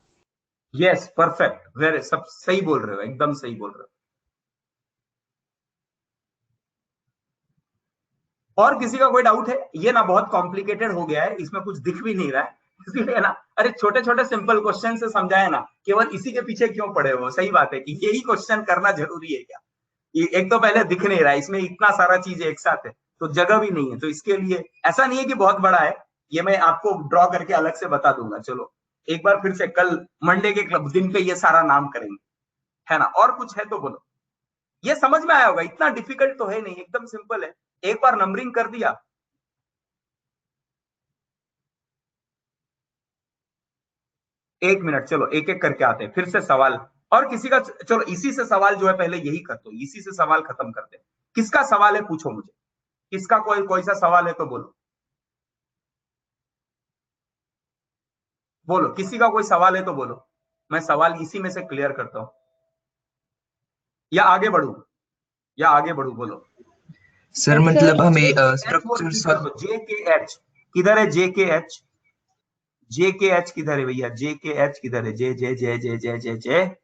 यस परफेक्ट, वेरी सब सही बोल रहे हो, एकदम सही बोल रहे हो। और किसी का कोई डाउट है? ये ना बहुत कॉम्प्लिकेटेड हो गया है, इसमें कुछ दिख भी नहीं रहा है, इसलिए ना, अरे छोटे छोटे सिंपल क्वेश्चन से समझाए ना, केवल इसी के पीछे क्यों पड़े हो? सही बात है कि यही क्वेश्चन करना जरूरी है क्या? एक तो पहले दिख नहीं रहा है, इसमें इतना सारा चीज एक साथ है तो जगह भी नहीं है, तो इसके लिए ऐसा नहीं है कि बहुत बड़ा है, ये मैं आपको ड्रॉ करके अलग से बता दूंगा। चलो एक बार फिर से कल मंडे के क्लब दिन पे ये सारा नाम करेंगे, है ना। और कुछ है तो बोलो, ये समझ में आया होगा, इतना डिफिकल्ट तो है नहीं, एकदम सिंपल है, एक बार नंबरिंग कर दिया। एक मिनट, चलो एक एक करके आते हैं फिर से सवाल। और किसी का, चलो इसी से सवाल जो है पहले यही कर दो, इसी से सवाल खत्म करते हैं। किसका सवाल है पूछो मुझे, किसका कोई कोई सा सवाल है तो बोलो, बोलो किसी का कोई सवाल है तो बोलो, मैं सवाल इसी में से क्लियर करता हूं, या आगे बढ़ू, या आगे बढ़ू, बोलो। सर सर मतलब हमें एच बोल स्ट्रक्चर्स कर दो, जे के एच किधर है? जे के एच, जे के एच किधर है भैया? जे के एच किधर है? जे जे जे जे जे जे जे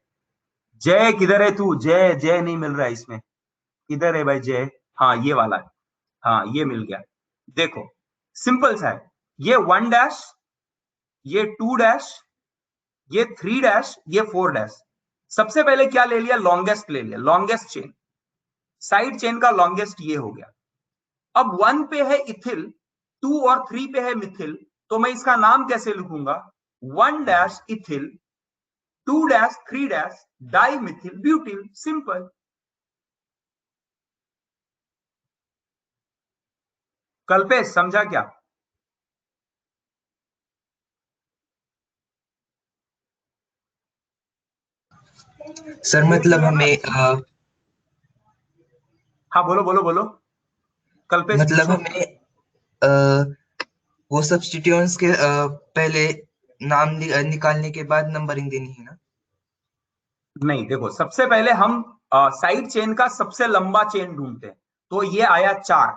जय किधर है तू? जय जय नहीं मिल रहा है इसमें, किधर है भाई जय? हाँ ये वाला है, हाँ ये मिल गया। देखो सिंपल सा है, ये 1 डैश, ये 2 डैश, ये 3 डैश, ये 4 डैश। सबसे पहले क्या ले लिया? लॉन्गेस्ट ले लिया, लॉन्गेस्ट चेन, साइड चेन का लॉन्गेस्ट ये हो गया। अब 1 पे है इथिल, 2 और 3 पे है मिथिल, तो मैं इसका नाम कैसे लिखूंगा? 1 dash ethyl, 2 dash 3 dash dimethyl butyl, simple. Kalpesh समझा क्या? सर ये मतलब क्लियर है? हमें हाँ बोलो बोलो बोलो, कल्पेश मतलब पूछो। हमें अ, वो सब्स्टिट्यूएंट्स के पहले नाम निकालने के बाद नंबरिंग देनी है ना? नहीं देखो, सबसे पहले हम साइड चेन का सबसे लंबा चेन ढूंढते हैं, तो ये आया 4,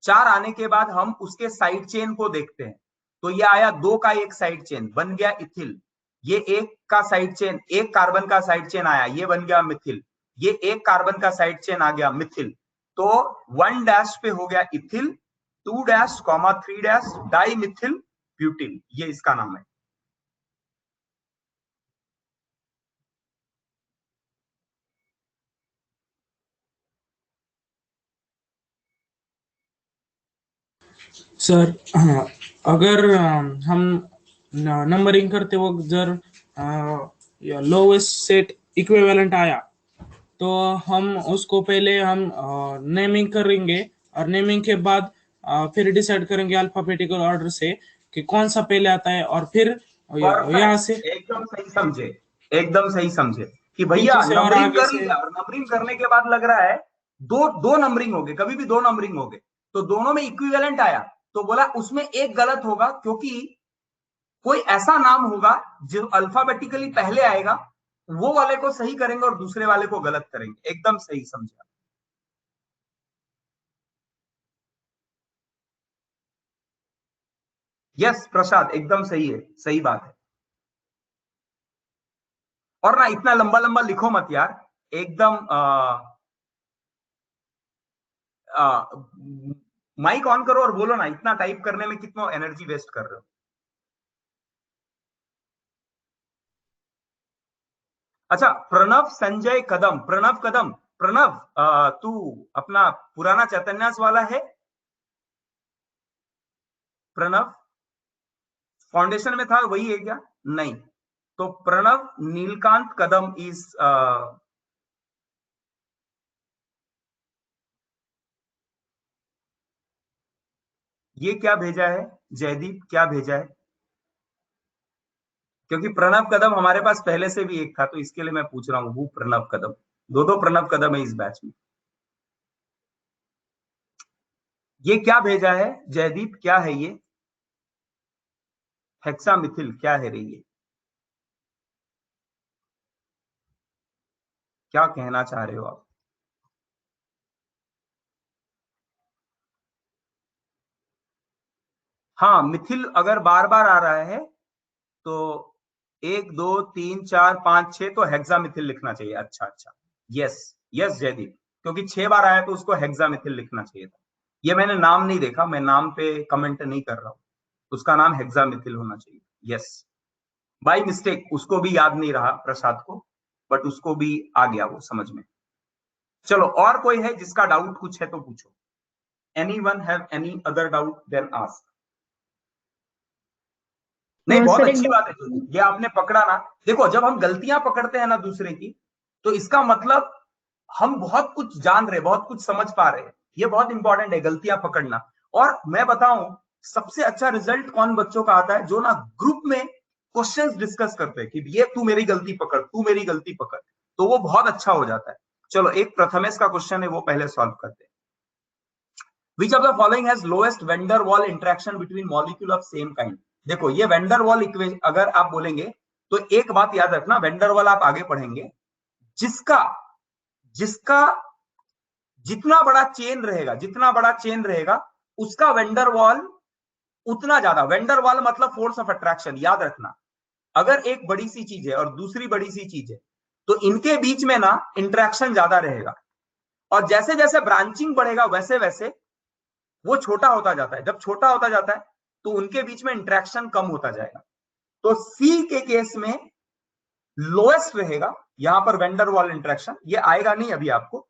4 आने के बाद हम उसके साइड चेन को देखते हैं, तो ये आया 2 का एक साइड चेन बन गया इथिल, ये एक का साइड चेन, एक कार्बन का साइड चेन आया, ये बन गया मिथिल, ये एक कार्बन का साइड चेन आ गया मिथिल, तो 1 डैश पे हो गया ethyl, 2 dash comma 3 dash dimethyl butyl, ये इसका नाम है। सर अगर हम नंबरिंग करते वक्त जर लोवेस्ट सेट इक्विवेलेंट आया तो हम उसको पहले हम नेमिंग करेंगे और नेमिंग के बाद फिर डिसाइड करेंगे अल्फाबेटिकल ऑर्डर से कि कौन सा पहले आता है और फिर यहाँ से परफेक्ट, एकदम सही समझे, एकदम सही समझे कि भैया पीछे से और नंबरिंग आगे कर से। लिया और नंबरिंग करने के बाद लग रहा है दो दो नंबरिंग हो गए, कभी भी दो नंबरिंग हो गए तो दोनों में इक्विवेलेंट आया, तो बोला उसमें एक गलत होगा क्योंकि कोई ऐसा नाम होगा जो अल्फाबेटिकली पहले आएगा, वो वाले को सही करेंगे और दूसरे वाले को गलत करेंगे। एकदम सही समझा। यस प्रसाद, एकदम सही है, सही बात है। और ना इतना लंबा लंबा लिखो मत यार, एकदम माइक ऑन करो और बोलो ना, इतना टाइप करने में कितना एनर्जी वेस्ट कर रहे हो। अच्छा, प्रणव संजय कदम, प्रणव कदम, प्रणव तू अपना पुराना चैतन्यास वाला है? प्रणव फाउंडेशन में था वही है क्या? नहीं, तो प्रणव नीलकांत कदम इज ये क्या भेजा है जयदीप, क्या भेजा है? क्योंकि प्रणव कदम हमारे पास पहले से भी एक था, तो इसके लिए मैं पूछ रहा हूँ, वो प्रणव कदम, दो दो प्रणव कदम है इस बैच में। ये क्या भेजा है जयदीप, क्या है ये? हेक्सामिथिल क्या है रे ये? क्या कहना चाह रहे हो आप? हाँ, मिथिल अगर बार बार आ रहा है तो 1 2 3 4 5 6 तो हेक्सामिथिल लिखना चाहिए। अच्छा अच्छा, यस यस जयदीप, क्योंकि 6 बार आया तो उसको हेक्सामिथिल लिखना चाहिए था। ये मैंने नाम नहीं देखा, मैं नाम पे कमेंट नहीं कर रहा हूं, उसका नाम हेक्सामिथिल होना चाहिए। यस, बाय मिस्टेक, उसको भी याद नहीं रहा प्रसाद को, बट उसको भी आ गया वो समझ में। चलो, और कोई है जिसका डाउट कुछ है तो पूछो। Anyone have any other doubt then ask. नहीं, बहुत सर एक अच्छी बात है ये आपने पकड़ा ना। देखो, जब हम गलतियां पकड़ते हैं ना दूसरे की, तो इसका मतलब हम बहुत कुछ जान रहे, बहुत कुछ समझ पा रहे हैं। ये बहुत इंपॉर्टेंट है गलतियां पकड़ना। और मैं बताऊं, सबसे अच्छा रिजल्ट कौन बच्चों का आता है? जो ना ग्रुप में क्वेश्चंस डिस्कस करते हैं कि ये तू मेरी गलती पकड़, तू मेरी गलती पकड़, तो वो बहुत अच्छा हो जाता है। चलो, एक प्रथमेश का क्वेश्चन है, वो पहले सॉल्व करते हैं। Which of the following has lowest van der Waal interaction between molecule of same kind? देखो, ये van der Waal इक्वेशन अगर आप बोलेंगे तो एक बात याद रखना, van der Waal आप आगे पढ़ेंगे, जिसका जिसका जितना बड़ा चेन रहेगा, जितना बड़ा चेन रहेगा उसका van der Waal उतना ज्यादा। van der Waal मतलब फोर्स ऑफ अट्रैक्शन, याद रखना। अगर एक बड़ी सी चीज है और दूसरी बड़ी सी चीज है तो इनके बीच में ना इंटरेक्शन ज्यादा रहेगा, और जैसे जैसे ब्रांचिंग बढ़ेगा वैसे वैसे वो छोटा होता जाता है। जब छोटा होता जाता है तो उनके बीच में इंटरेक्शन कम होता जाएगा। तो सी के केस में लोएस्ट रहेगा यहां पर van der Waal इंटरेक्शन, ये आएगा नहीं अभी आपको।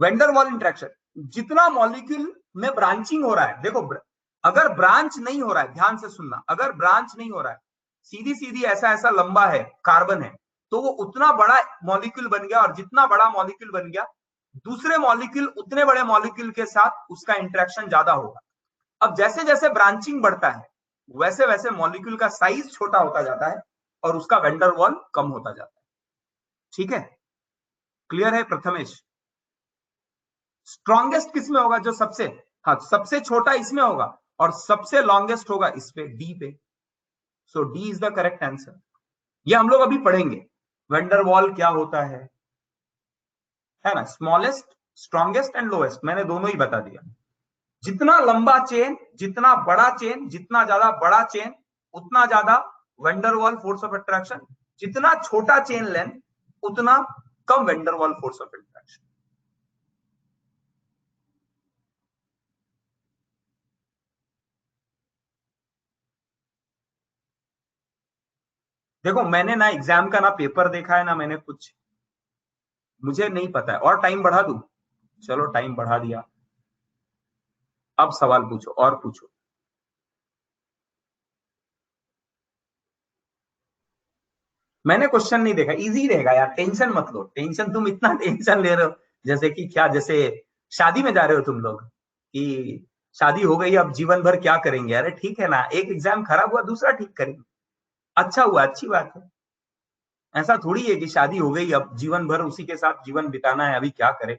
van der Waal इंटरेक्शन, जितना मॉलिक्यूल में ब्रांचिंग हो रहा है, देखो अगर ब्रांच नहीं हो रहा है, ध्यान से सुनना, अगर ब्रांच नहीं हो रहा है, सीधी सीधी ऐसा ऐसा लंबा है, कार्बन है, तो वो उतना बड़ा मॉलिक्यूल बन गया, और जितना बड़ा मॉलिक्यूल बन गया, दूसरे मॉलिक्यूल उतने बड़े मॉलिक्यूल के साथ उसका इंटरेक्शन ज्यादा होगा। अब जैसे जैसे ब्रांचिंग बढ़ता है वैसे वैसे मॉलिक्यूल का साइज छोटा होता जाता है और उसका van der Waal कम होता जाता है। ठीक है, क्लियर है प्रथमेश? स्ट्रॉन्गेस्ट किस में होगा? जो सबसे, हाँ, सबसे छोटा इसमें होगा और सबसे लॉन्गेस्ट होगा इस पे, डी पे। So D is the correct answer. ये हम लोग अभी पढ़ेंगे van der Waal क्या होता है ना। स्मॉलेस्ट, स्ट्रॉन्गेस्ट एंड लोएस्ट मैंने दोनों ही बता दिया। जितना लंबा चेन, जितना बड़ा चेन, जितना ज्यादा बड़ा चेन उतना ज्यादा van der Waal force of attraction, जितना छोटा चेन लेंथ उतना कम van der Waal force of attraction. देखो, मैंने ना एग्जाम का ना पेपर देखा है ना मैंने कुछ, मुझे नहीं पता है। और टाइम बढ़ा दूं? चलो, टाइम बढ़ा दिया। अब सवाल पूछो और पूछो। मैंने क्वेश्चन नहीं देखा, इजी रहेगा यार, टेंशन मत लो, टेंशन तुम इतना टेंशन ले रहे हो जैसे कि क्या, जैसे शादी में जा रहे हो तुम लोग कि शादी हो गई अब जीवन भर क्या करेंगे। अरे ठीक है ना, एक एग्जाम खराब हुआ दूसरा ठीक करेंगे, अच्छा हुआ अच्छी बात है। ऐसा थोड़ी है कि शादी हो गई अब जीवन भर उसी के साथ जीवन बिताना है, अभी क्या करें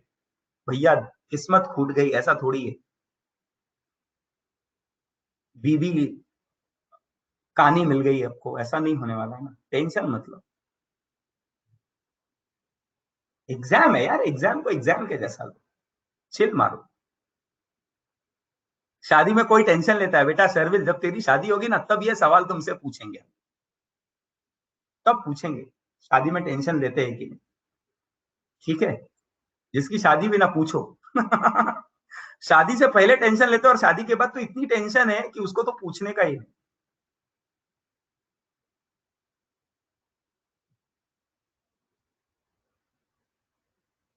भैया, किस्मत फूट गई, ऐसा थोड़ी है। बीबी कहानी मिल गई आपको, ऐसा नहीं होने वाला है ना, टेंशन मत लो। एग्जाम है यार, एग्जाम को एग्जाम के जैसा लो, चिल मारो। शादी में कोई टेंशन लेता है बेटा शर्विल, जब तेरी शादी होगी ना तब ये सवाल तुमसे पूछेंगे, तब पूछेंगे शादी में टेंशन लेते हैं कि नहीं, ठीक है। जिसकी शादी भी ना पूछो शादी से पहले टेंशन लेते हो और शादी के बाद तो इतनी टेंशन है कि उसको तो पूछने का ही नहीं।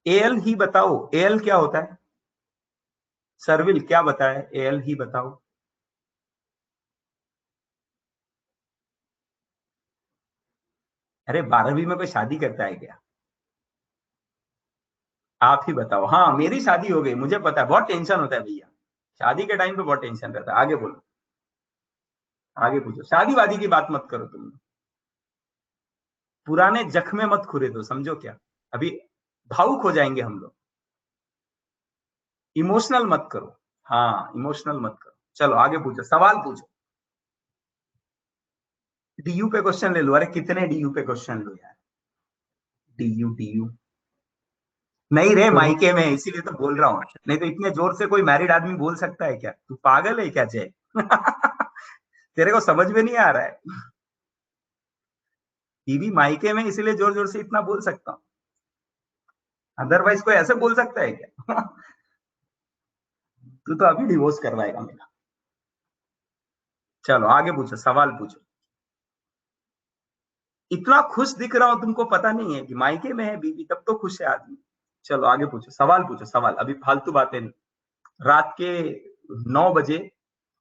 एल ही बताओ, एल क्या होता है? सर्विल क्या बताए, एल ही बताओ। अरे 12वीं में कोई शादी करता है क्या? आप ही बताओ। हाँ मेरी शादी हो गई, मुझे पता है, बहुत टेंशन होता है भैया शादी के टाइम पे, बहुत टेंशन रहता है। आगे बोलो, आगे पूछो, शादी वादी की बात मत करो तुम, पुराने जख्मे मत खुरे दो, समझो क्या, अभी भावुक हो जाएंगे हम लोग, इमोशनल मत करो। हाँ इमोशनल मत करो, चलो आगे पूछो, सवाल पूछो। डीयू पे क्वेश्चन ले लो, अरे कितने डीयू पे क्वेश्चन लो यार, डीयू डीयू नहीं रे, मायके में, इसीलिए तो बोल रहा हूँ, नहीं तो इतने जोर से कोई मैरिड आदमी बोल सकता है क्या? तू पागल है क्या जय तेरे को समझ में नहीं आ रहा है? बीवी मायके में, इसीलिए जोर जोर से इतना बोल सकता हूँ, अदरवाइज कोई ऐसे बोल सकता है क्या तू तो अभी डिवोर्स करवाएगा मेरा। चलो आगे पूछो, सवाल पूछो। इतना खुश दिख रहा हूं, तुमको पता नहीं है कि मायके में है बीवी तब तो खुश है आदमी। चलो आगे पूछो, सवाल पूछो, सवाल, अभी फालतू बातें नहीं, रात के 9 बजे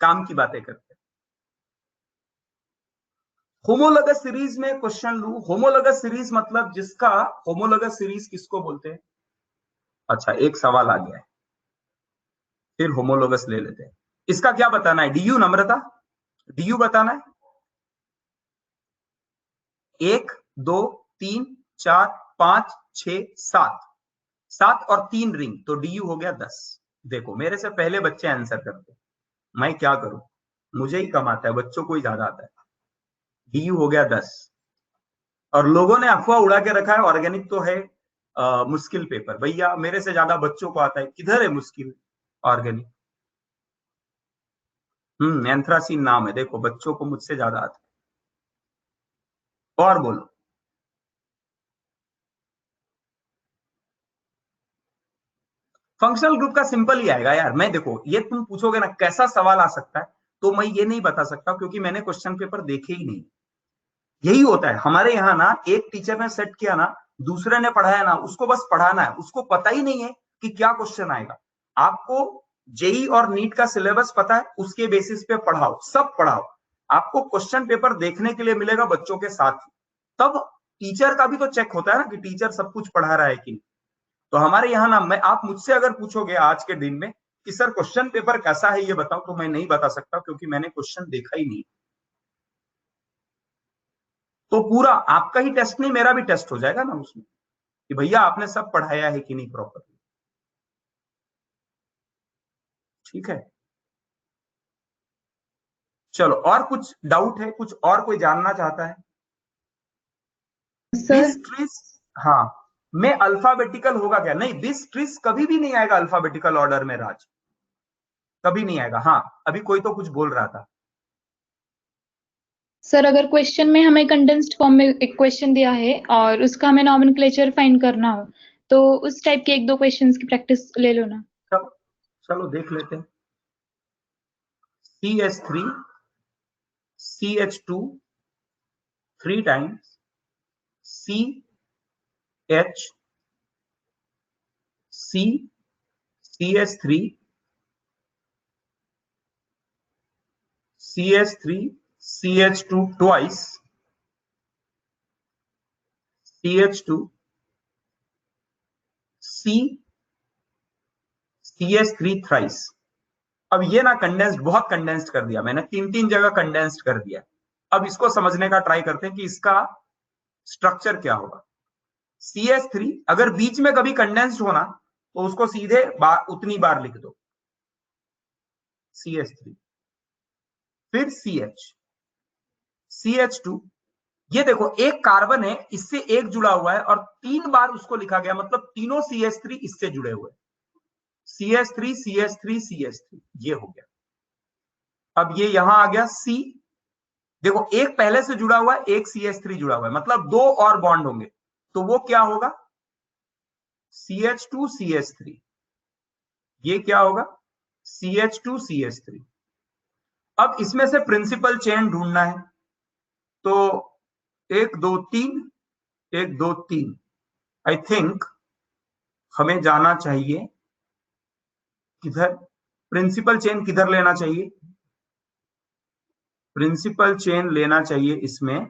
काम की बातें करते हैं। होमोलोगस सीरीज में क्वेश्चन लू, होमोलोगस सीरीज मतलब जिसका, होमोलोगस सीरीज किसको बोलते हैं? अच्छा एक सवाल आ गया है, फिर होमोलोगस ले लेते हैं। इसका क्या बताना है, डीयू नम्रता, डीयू बताना है। 1 2 3 4 5 6 7, 7 और 3 रिंग, तो डीयू हो गया 10। देखो मेरे से पहले बच्चे आंसर करते, मैं क्या करूं, मुझे ही कम आता है, बच्चों को ही ज्यादा आता है। डीयू हो गया 10, और लोगों ने अफवाह उड़ा के रखा है ऑर्गेनिक तो है मुश्किल पेपर, भैया मेरे से ज्यादा बच्चों को आता है, किधर है मुश्किल ऑर्गेनिक? एंथ्रासीन नाम है, देखो बच्चों को मुझसे ज्यादा आता है। और बोलो, फंक्शनल ग्रुप का सिंपल ही आएगा यार। मैं देखो, ये तुम पूछोगे ना कैसा सवाल आ सकता है, तो मैं ये नहीं बता सकता क्योंकि मैंने क्वेश्चन पेपर देखे ही नहीं। यही होता है हमारे यहाँ ना, एक टीचर ने सेट किया ना, दूसरे ने पढ़ाया ना, उसको बस पढ़ाना है, उसको पता ही नहीं है कि क्या क्वेश्चन आएगा। आपको जेई और नीट का सिलेबस पता है, उसके बेसिस पे पढ़ाओ, सब पढ़ाओ, आपको क्वेश्चन पेपर देखने के लिए मिलेगा बच्चों के साथ ही। तब टीचर का भी तो चेक होता है ना कि टीचर सब कुछ पढ़ा रहा है कि नहीं। तो हमारे यहाँ ना, मैं, आप मुझसे अगर पूछोगे आज के दिन में कि सर क्वेश्चन पेपर कैसा है ये बताओ, तो मैं नहीं बता सकता क्योंकि मैंने क्वेश्चन देखा ही नहीं। तो पूरा आपका ही टेस्ट नहीं, मेरा भी टेस्ट हो जाएगा ना उसमें कि भैया आपने सब पढ़ाया है कि नहीं प्रॉपरली। ठीक है, चलो और कुछ डाउट है, कुछ और कोई जानना चाहता है? सर बिस ट्रिस, हाँ, में अल्फाबेटिकल होगा क्या? नहीं, बिस ट्रिस कभी भी नहीं आएगा अल्फाबेटिकल ऑर्डर में राज, कभी नहीं आएगा। हाँ अभी कोई तो कुछ बोल रहा था। सर अगर क्वेश्चन में हमें कंडेंस्ड फॉर्म में एक क्वेश्चन दिया है और उसका हमें नॉमेनक्लेचर फाइंड करना हो, तो उस टाइप के 1-2 क्वेश्चंस की प्रैक्टिस ले लो ना। चलो चलो देख लेते हैं। CH3 CH2 3 times CH C CH3 CH3 CH2 twice, CH2 CH3 thrice। अब ये ना कंडेंस्ड, बहुत कंडेंस्ड कर दिया मैंने, 3 जगह कंडेंस्ड कर दिया। अब इसको समझने का ट्राई करते हैं कि इसका स्ट्रक्चर क्या होगा। CH3 अगर बीच में कभी कंडेंस्ड होना तो उसको सीधे उतनी बार लिख दो, CH3, फिर CH2, ये देखो एक कार्बन है, इससे एक जुड़ा हुआ है और 3 बार उसको लिखा गया, मतलब तीनों CH3 इससे जुड़े हुए, CH3 CH3 CH3, ये हो गया। अब ये यहां आ गया C, देखो एक पहले से जुड़ा हुआ है, एक CH3 जुड़ा हुआ है, मतलब 2 और बॉन्ड होंगे, तो वो क्या होगा, CH2 CH3, ये क्या होगा, CH2 CH3। अब इसमें से प्रिंसिपल चेन ढूंढना है, तो 1 2 3, 1 2 3, आई थिंक हमें जाना चाहिए किधर, प्रिंसिपल चेन किधर लेना चाहिए, प्रिंसिपल चेन लेना चाहिए इसमें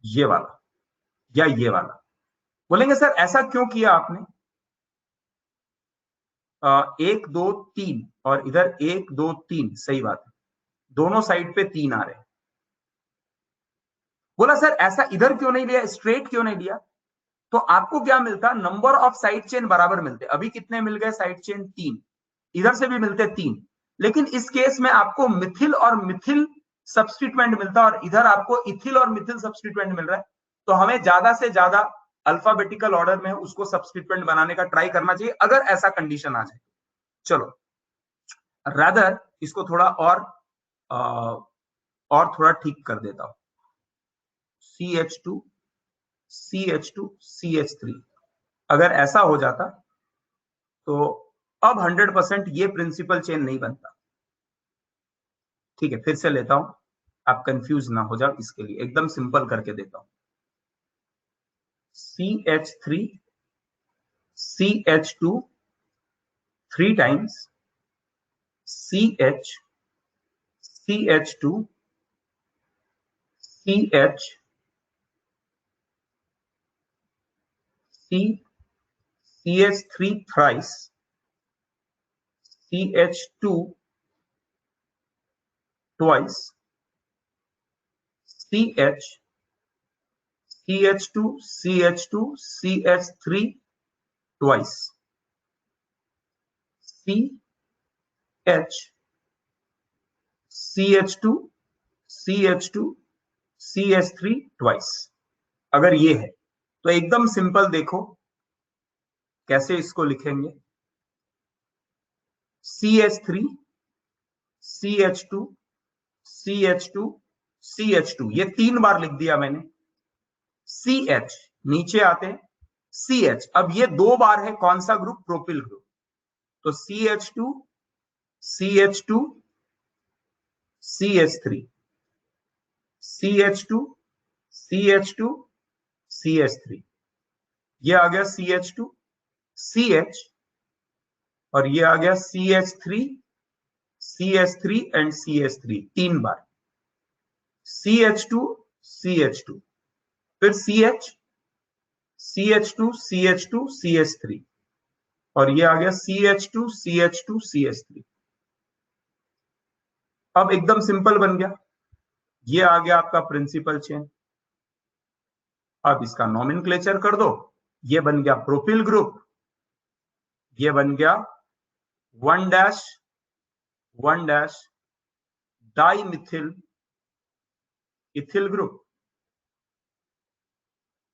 ये वाला या ये वाला। बोलेंगे सर ऐसा क्यों किया आपने, 1 2 3 और इधर 1 2 3, सही बात है, दोनों साइड पे 3 आ रहे हैं। बोला सर ऐसा इधर क्यों नहीं लिया, स्ट्रेट क्यों नहीं लिया, तो आपको क्या मिलता, नंबर ऑफ साइड चेन बराबर मिलते। अभी कितने मिल गए साइड चेन, 3, इधर से भी मिलते 3, लेकिन इस केस में आपको मिथिल और मिथिल सब्स्टिट्यूएंट मिलता और इधर आपको इथिल और मिथिल सब्स्टिट्यूएंट मिल रहा है, तो हमें ज्यादा से ज्यादा अल्फाबेटिकल ऑर्डर में उसको सब्स्टिट्यूएंट बनाने का ट्राई करना चाहिए अगर ऐसा कंडीशन आ जाए। चलो रादर इसको थोड़ा और थोड़ा ठीक कर देता हूं, CH2 CH2 CH3, अगर ऐसा हो जाता तो अब 100% ये प्रिंसिपल चेन नहीं बनता। ठीक है, फिर से लेता हूं, आप कंफ्यूज ना हो जाओ, इसके लिए एकदम सिंपल करके देता हूं, CH3 CH2 3 times CH CH2 CH CH3 thrice CH2 twice CH2 CH2 CH3 twice CH2 CH2 CH3 twice। अगर ये है तो एकदम सिंपल देखो कैसे इसको लिखेंगे, CH3 CH2 CH2 CH2, ये 3 बार लिख दिया मैंने, CH नीचे आते हैं CH, अब ये 2 बार है, कौन सा ग्रुप, प्रोपिल ग्रुप, तो CH2 CH2 CH3 CH2 CH2 CH3, ये आ गया CH2 CH और ये आ गया CH3 CH3 and CH3, 3 bar CH2 CH2, फिर CH CH2 CH2 CH3 और ये आ गया CH2 CH2 CH3। अब एकदम सिंपल बन गया, ये आ गया आपका प्रिंसिपल चेन। अब इसका नॉमेनक्लेचर कर दो, ये बन गया प्रोपिल ग्रुप, ये बन गया 1' डाइमिथिल इथिल ग्रुप,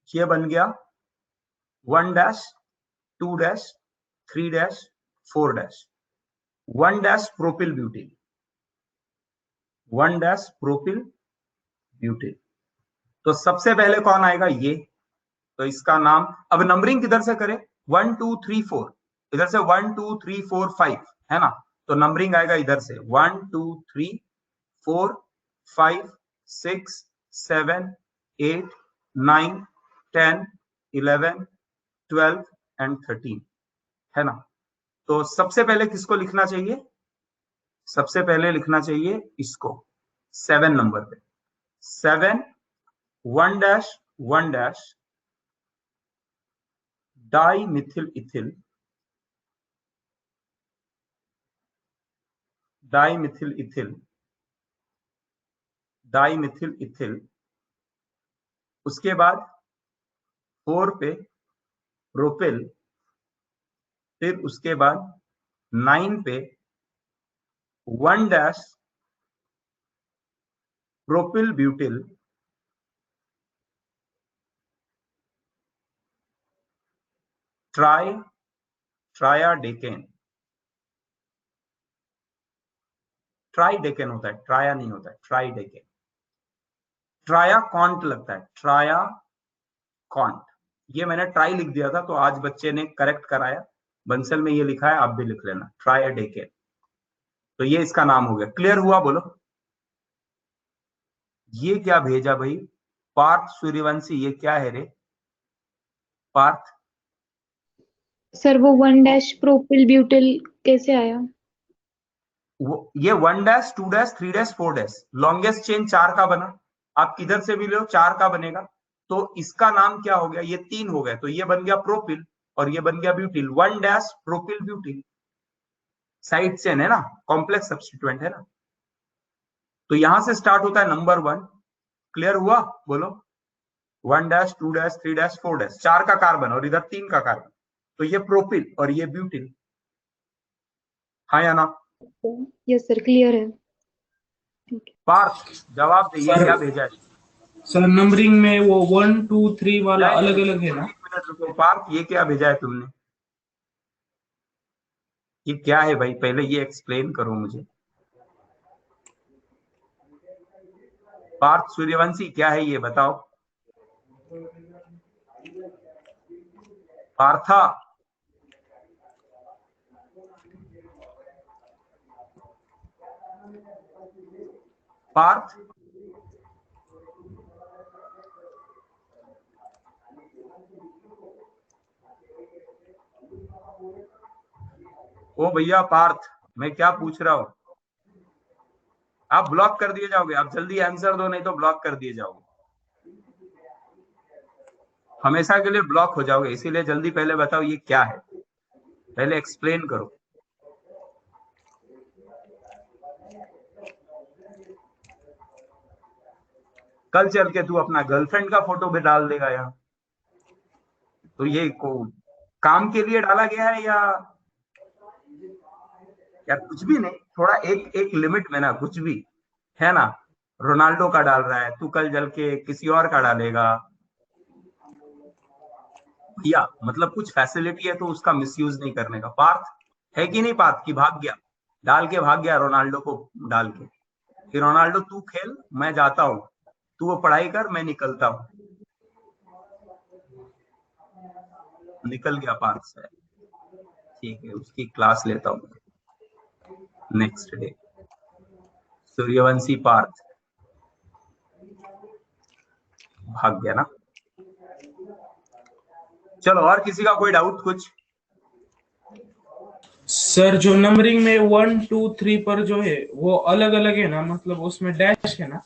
ये बन गया 1' 2' 3' 4' 1' प्रोपिल ब्यूटिल, 1' प्रोपिल ब्यूटिल। तो सबसे पहले कौन आएगा, ये, तो इसका नाम, अब नंबरिंग किधर से करें, 1 2 3 4, इधर से 1 2 3 4 5 है ना, तो नंबरिंग आएगा इधर से 1 2 3 4 5 6 7 8 9 10 11 12 एंड 13 है ना। तो सबसे पहले किसको लिखना चाहिए, सबसे पहले लिखना चाहिए इसको 7 नंबर पे 7 1 dash dimethyl ethyl dimethyl ethyl उसके बाद 4 पे प्रोपिल, फिर उसके बाद 9 पे 1 डैश प्रोपिल ब्यूटिल, ट्रायाडेकेन होता है, ट्राया नहीं होता है, ट्राइडेकेन। ट्राया कॉन्ट लगता है, ट्राया कॉन्ट। ये मैंने ट्राई लिख दिया था तो आज बच्चे ने करेक्ट कराया, बंसल में ये लिखा है, आप भी लिख लेना ट्रायाडेकेन। तो ये इसका नाम हो गया। क्लियर हुआ? बोलो। ये क्या भेजा भाई पार्थ सूर्यवंशी, ये क्या है रे पार्थ? सर वो 1 डैश प्रोपिल ब्यूटिल कैसे आया? ये 1 dash 2 dash 3 dash 4 dash longest chain 4 का बना। आप किधर से भी लो 4 का बनेगा। तो इसका नाम क्या हो गया? ये 3 हो गया, तो ये बन गया प्रोपिल और ये बन गया butyl. 1 dash propyl butyl side chain है ना, कॉम्प्लेक्स सब्स्टिट्यूएंट है ना। तो यहां से स्टार्ट होता है नंबर 1। क्लियर हुआ? बोलो। 1 डैश 2 डैश 3 डैश 4 डैश 4 का कार्बन और इधर 3 का कार्बन, तो ये प्रोपिल और ये ब्यूटिल। हाँ या ना? यस सर, क्लियर है। पार्थ जवाब दे, ये सर क्या भेजा है? सर नंबरिंग में वो 1 2 3 वाला नहीं, अलग नहीं, अलग है ना? एक मिनट रुको पार्थ, ये क्या भेजा है तुमने? ये क्या है भाई? पहले ये एक्सप्लेन करो मुझे। पार्थ सूर्यवंशी क्या है ये बताओ। पार्था, पार्थ, ओ भैया पार्थ, मैं क्या पूछ रहा हूं? आप ब्लॉक कर दिए जाओगे। आप जल्दी आंसर दो, नहीं तो ब्लॉक कर दिए जाओगे, हमेशा के लिए ब्लॉक हो जाओगे। इसीलिए जल्दी पहले बताओ ये क्या है, पहले एक्सप्लेन करो। कल चल के तू अपना गर्लफ्रेंड का फोटो भी डाल देगा यहाँ। तो ये को काम के लिए डाला गया है या कुछ भी नहीं? थोड़ा एक एक लिमिट में ना, कुछ भी है ना। रोनाल्डो का डाल रहा है तू, कल चल के किसी और का डालेगा भैया। मतलब कुछ फैसिलिटी है तो उसका मिसयूज नहीं करने का। पार्थ है कि नहीं? पार्थ की भाग गया, डाल के भाग गया रोनाल्डो को डाल के। फिर रोनाल्डो तू खेल, मैं जाता हूँ, तू वो पढ़ाई कर, मैं निकलता हूँ। निकल गया पार्थ से। ठीक है, उसकी क्लास लेता हूँ नेक्स्ट डे। सूर्यवंशी पार्थ भाग गया ना। चलो, और किसी का कोई डाउट कुछ? सर जो नंबरिंग में 1 2 3 पर जो है वो अलग अलग है ना, मतलब उसमें डैश है ना?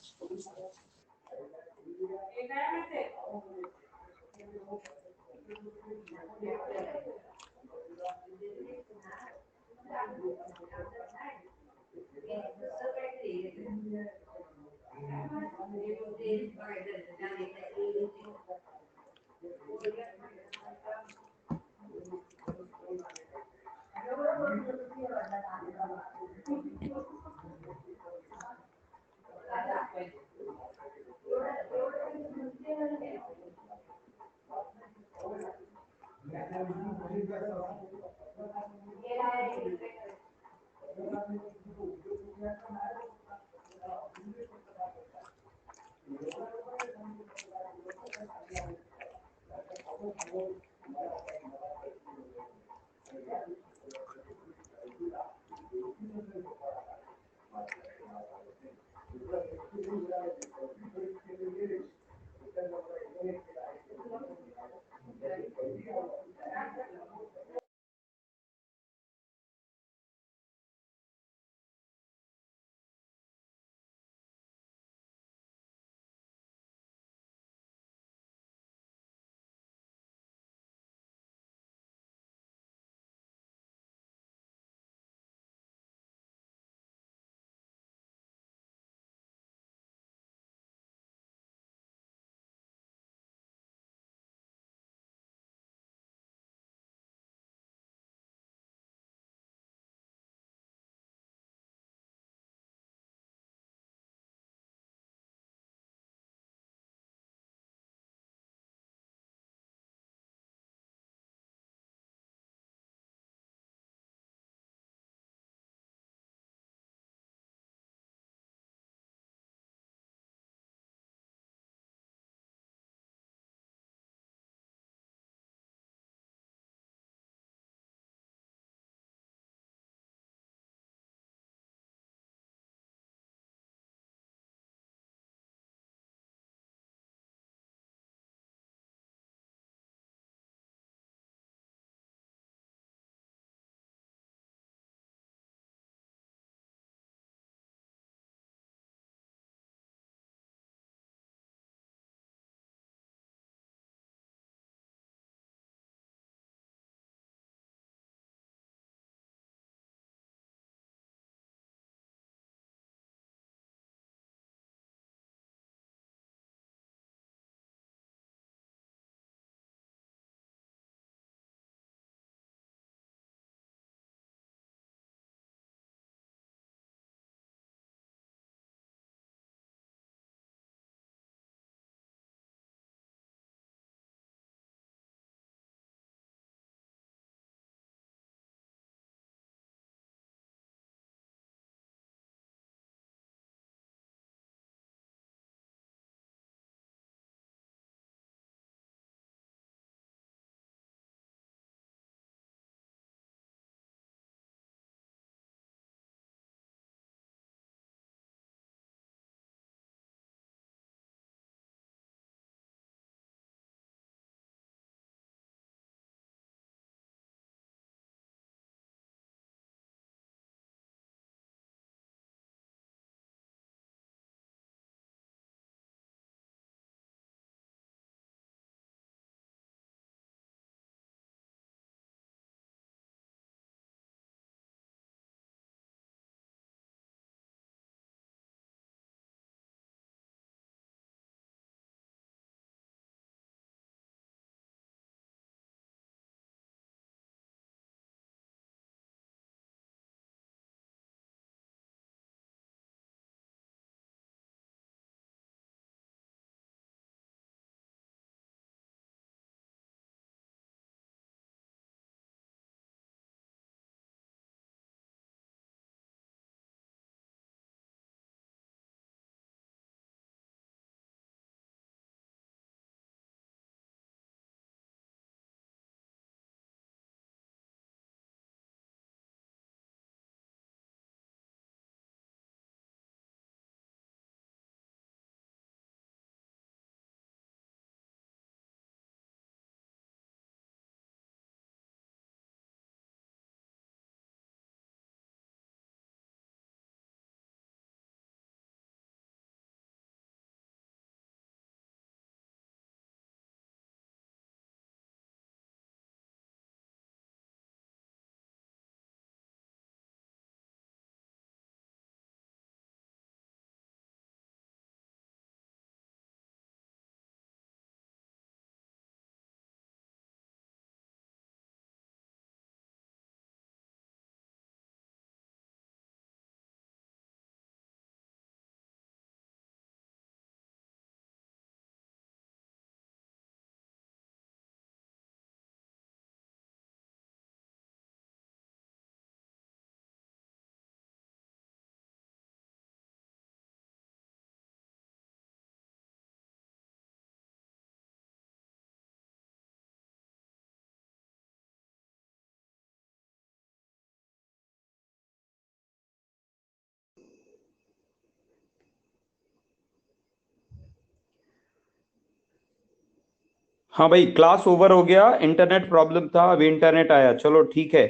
हाँ भाई, क्लास ओवर हो गया, इंटरनेट प्रॉब्लम था, अभी इंटरनेट आया। चलो ठीक है,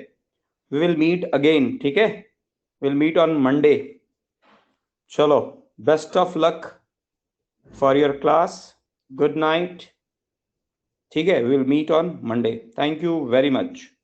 वी विल मीट अगेन, ठीक है, विल मीट ऑन मंडे। चलो, best of luck for your class, good night, ठीक है, will meet on Monday. Thank you very much.